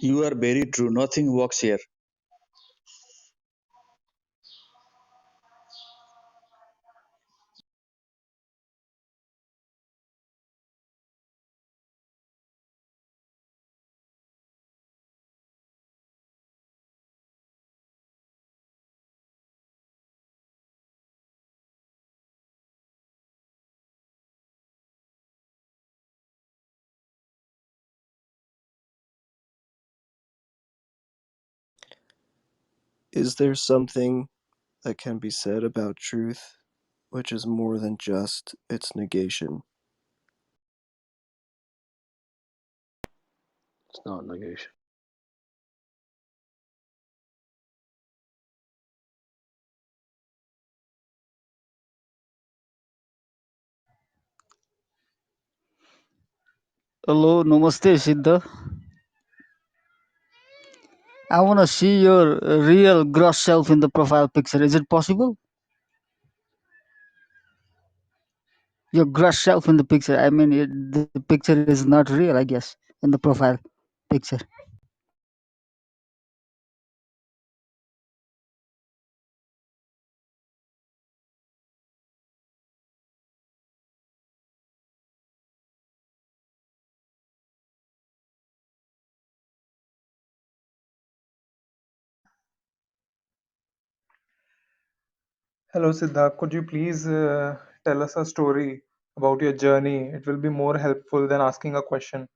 You are very true. Nothing works here.
Is there something that can be said about truth, which is more than just its negation?
It's not negation.
Hello, Namaste, Siddha. I want to see your real gross self in the profile picture. Is it possible? Your gross self in the picture. I mean, the picture is not real, I guess, in the profile picture.
Hello, Siddha. Could you please tell us a story about your journey? It will be more helpful than asking a question.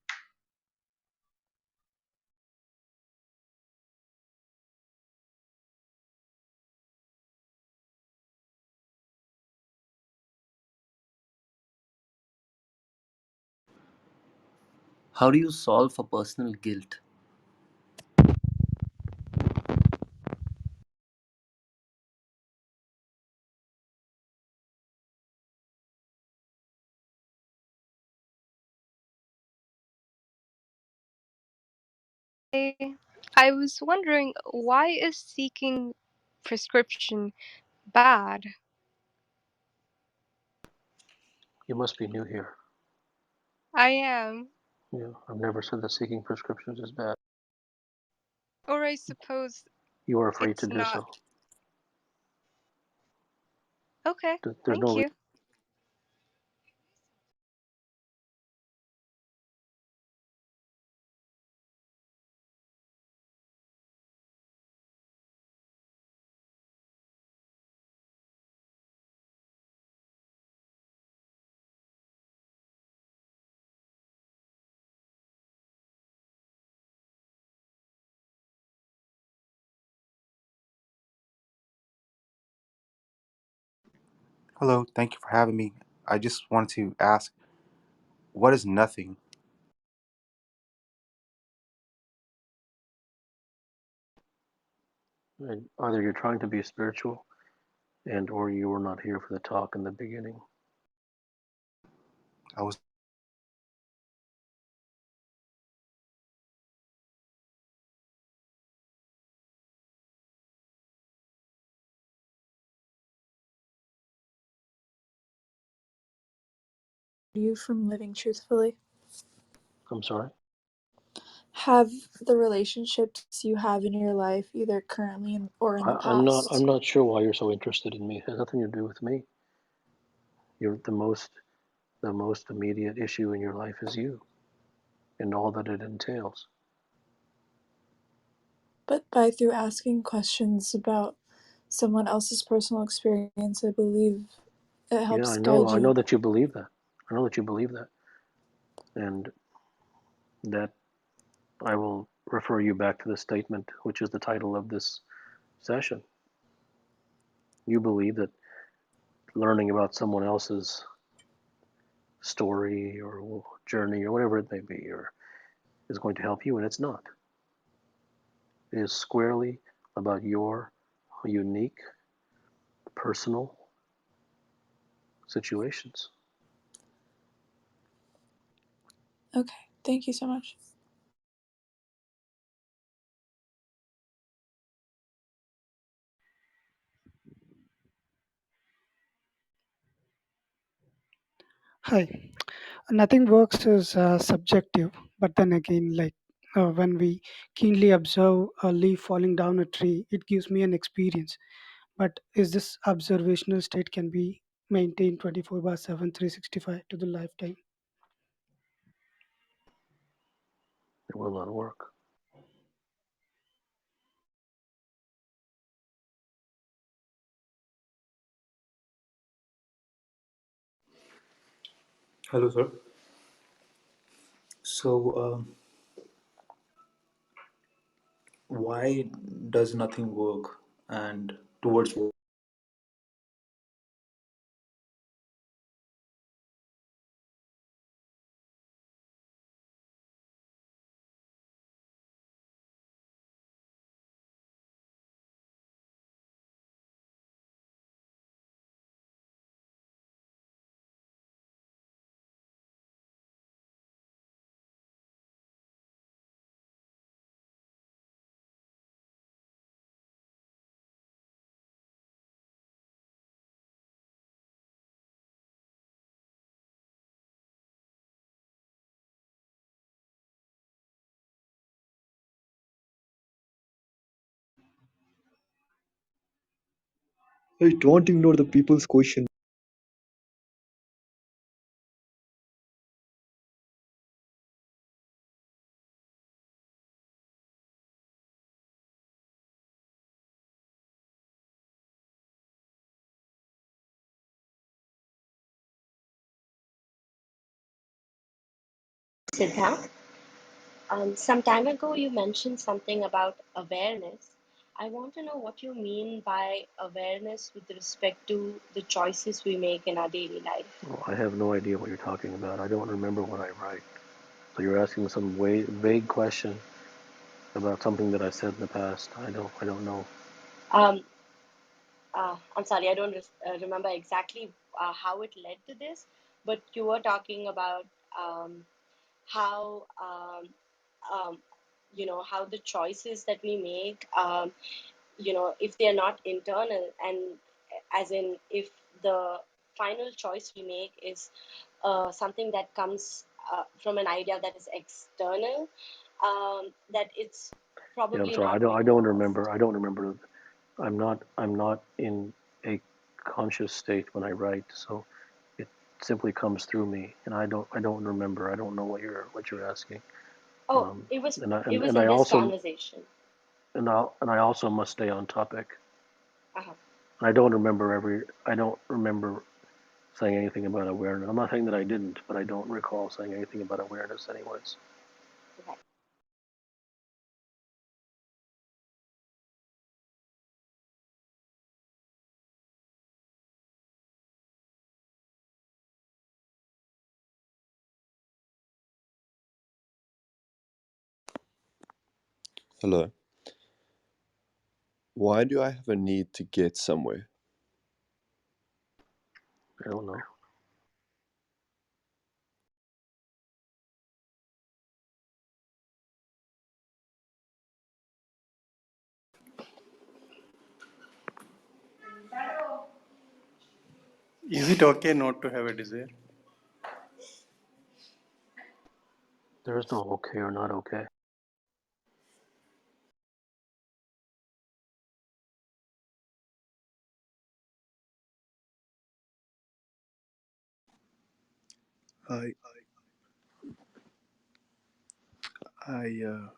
How do you solve for personal guilt?
I was wondering, why is seeking prescription bad?
You must be new here.
I am.
Yeah, I've never said that seeking prescriptions is bad.
Or I suppose
You are free to
it's
do
not.
so.
Okay,
There's no
thank
reason.
you.
Hello, thank you for having me. I just wanted to ask, what is nothing?
And either you're trying to be spiritual, and or you were not here for the talk in the beginning.
I was
You from living truthfully?
I'm sorry?
Have the relationships you have in your life, either currently or in the
I'm
past?
not sure why you're so interested in me. It has nothing to do with me. You're the most immediate issue in your life is you and all that it entails.
But by through asking questions about someone else's personal experience, I believe it
Yeah,
helps
I
guide
know. I
you.
know that you believe that. I know that you believe that. And that I will refer you back to the statement, which is the title of this session. You believe that learning about someone else's story or journey or whatever it may be or is going to help you, and it's not. It is squarely about your unique personal situations.
Okay, thank you so much.
Hi. Nothing works is subjective, but then again, when we keenly observe a leaf falling down a tree, it gives me an experience. But is this observational state can be maintained 24 by 7, 365 to the lifetime?
It will not work.
Hello, sir. So, why does nothing work, and towards what?
Hey, don't ignore the people's question.
Siddha, some time ago you mentioned something about awareness. I want to know what you mean by awareness with respect to the choices we make in our daily life.
Well, I have no idea what you're talking about. I don't remember what I write. So you're asking some vague question about something that I said in the past. I don't know.
Um, I'm sorry, I don't remember exactly how it led to this, but you were talking about how how the choices that we make, if they are not internal, and as in if the final choice we make is something that comes from an idea that is external, that it's
Yeah, I'm
probably
sorry.
not
I
within
don't
us.
remember. I don't remember. I'm not in a conscious state when I write, so it simply comes through me, and I don't remember. I don't know what you're asking.
Oh,
Um,
it was
and I
it
and,
was
and
in
I
this
also
conversation.
and I also must stay on topic.
Uh-huh.
I don't remember saying anything about awareness. I'm not saying that I didn't, but I don't recall saying anything about awareness, anyways.
Okay.
Hello. Why do I have a need to get somewhere?
I don't know.
Is it okay not to have a desire?
There is no okay or not okay.
I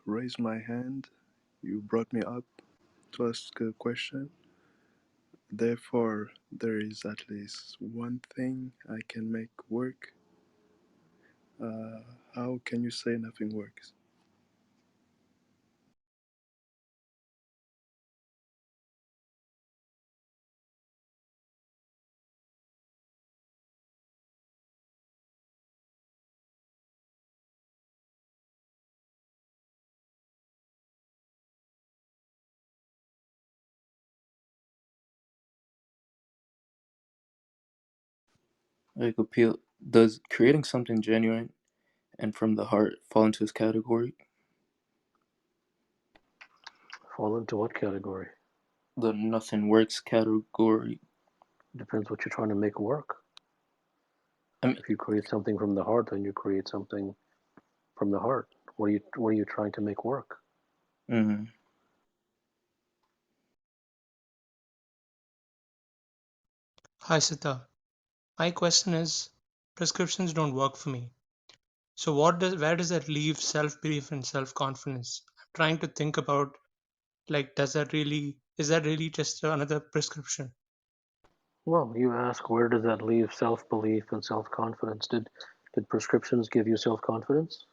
raised my hand. You brought me up to ask a question. Therefore, there is at least one thing I can make work. How can you say nothing works?
Like appeal, does creating something genuine and from the heart fall into this category?
Fall into what category?
The nothing works category.
Depends what you're trying to make work.
I mean,
If you create something from the heart, then you create something from the heart. What are you trying to make work?
mhm.
Hi, Siddha. My question is, prescriptions don't work for me. So where does that leave self-belief and self-confidence? I'm trying to think about, like, is that really just another prescription?
Well, you ask, where does that leave self-belief and self-confidence? Did prescriptions give you self-confidence?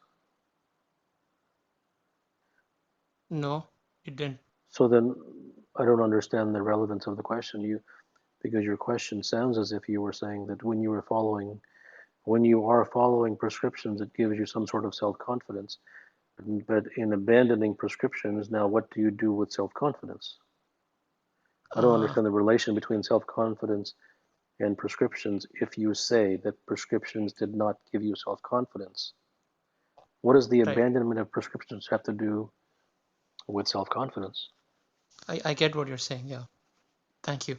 No, it didn't.
So then I don't understand the relevance of the question. Because your question sounds as if you were saying that when you are following prescriptions, it gives you some sort of self-confidence. But in abandoning prescriptions, now what do you do with self-confidence? I don't
Uh,
understand the relation between self-confidence and prescriptions if you say that prescriptions did not give you self-confidence. What does the
right.
abandonment of prescriptions have to do with self-confidence?
I get what you're saying. Yeah. Thank you.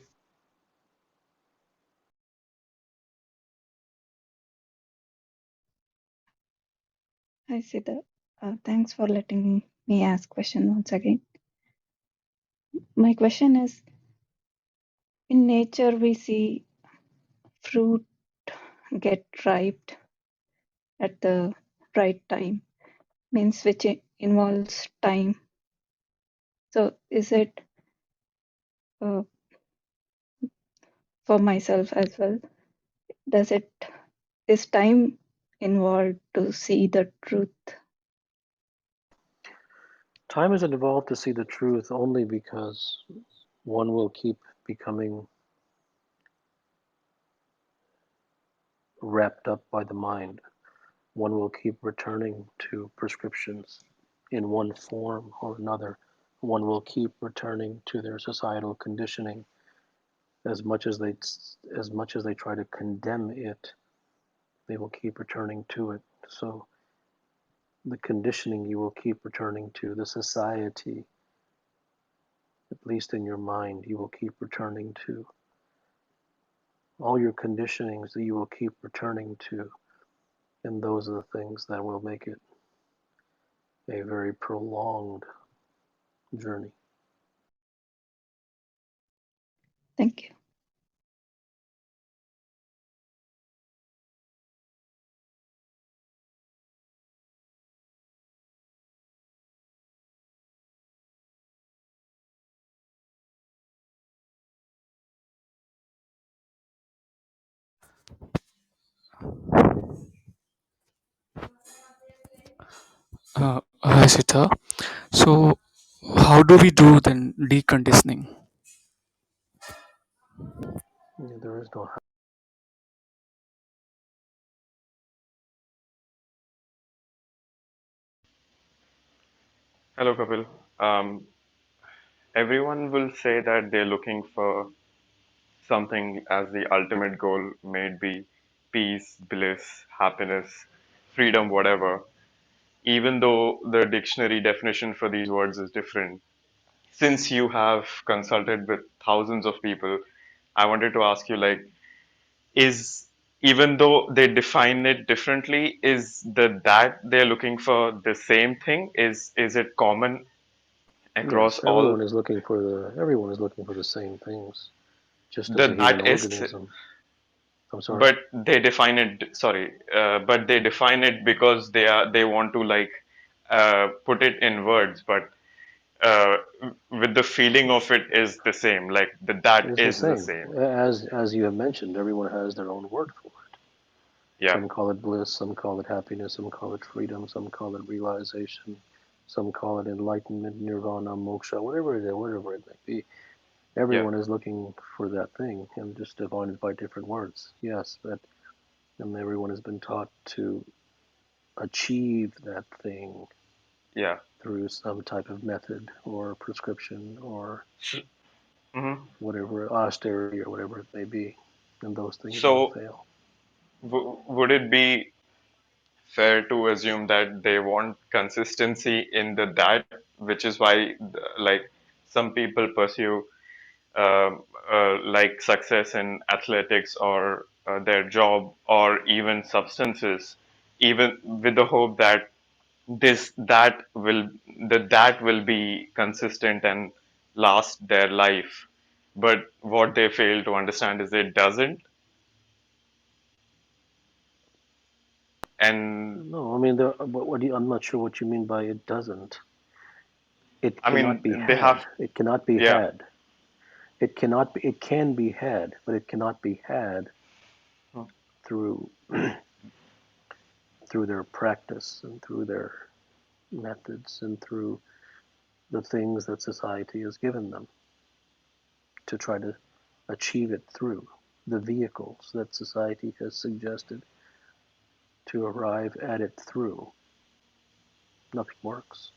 Hi, Siddha. Thanks for letting me ask question once again. My question is, in nature we see fruit get ripe at the right time, means which involves time. So is it uh, for myself as well? Does it is time involved to see the truth?
Time isn't involved to see the truth only because one will keep becoming wrapped up by the mind. One will keep returning to prescriptions in one form or another. One will keep returning to their societal conditioning as much as they try to condemn it. They will keep returning to it. So the conditioning you will keep returning to, the society, at least in your mind, you will keep returning to. All your conditionings that you will keep returning to, and those are the things that will make it a very prolonged journey.
Thank you.
Hi, Sita. So, how do we do then deconditioning?
There is no.
Hello, Kapil. Um, Everyone will say that they're looking for something as the ultimate goal, may it be peace, bliss, happiness, freedom, whatever, even though the dictionary definition for these words is different. Since you have consulted with thousands of people, I wanted to ask you, like, is even though they define it differently, is that they're looking for the same thing? Is it common across
Yes,
all
everyone is looking for the same things, just as a
the
human
that is
organism. I'm sorry.
but they define it sorry but they define it because they want to like put it in words, but uh, with the feeling of it is the same, like that
It's the
is the
same.
same.
As you have mentioned, everyone has their own word for it.
Yeah,
Some call it bliss, some call it happiness, some call it freedom, some call it realization, some call it enlightenment, nirvana, moksha, whatever it may be.
yeah,
Everyone is looking for that thing and just define it by different words. Yes, but and everyone has been taught to achieve that thing
yeah.
through some type of method or prescription or
hmm
whatever, austerity or whatever it may be, and those things all
so
fail.
would it be fair to assume that they want consistency in the that, which is why like some people pursue like success in athletics or their job or even substances, even with the hope that this that will be consistent and last their life. But what they fail to understand is it doesn't. And
No, I mean, I'm not sure what you mean by it doesn't. It
I
cannot
mean,
be
they
had.
have,
It cannot be
yeah.
had. It cannot be, it can be had, but it cannot be had through through their practice and through their methods and through the things that society has given them to try to achieve it through the vehicles that society has suggested to arrive at it through. Nothing works.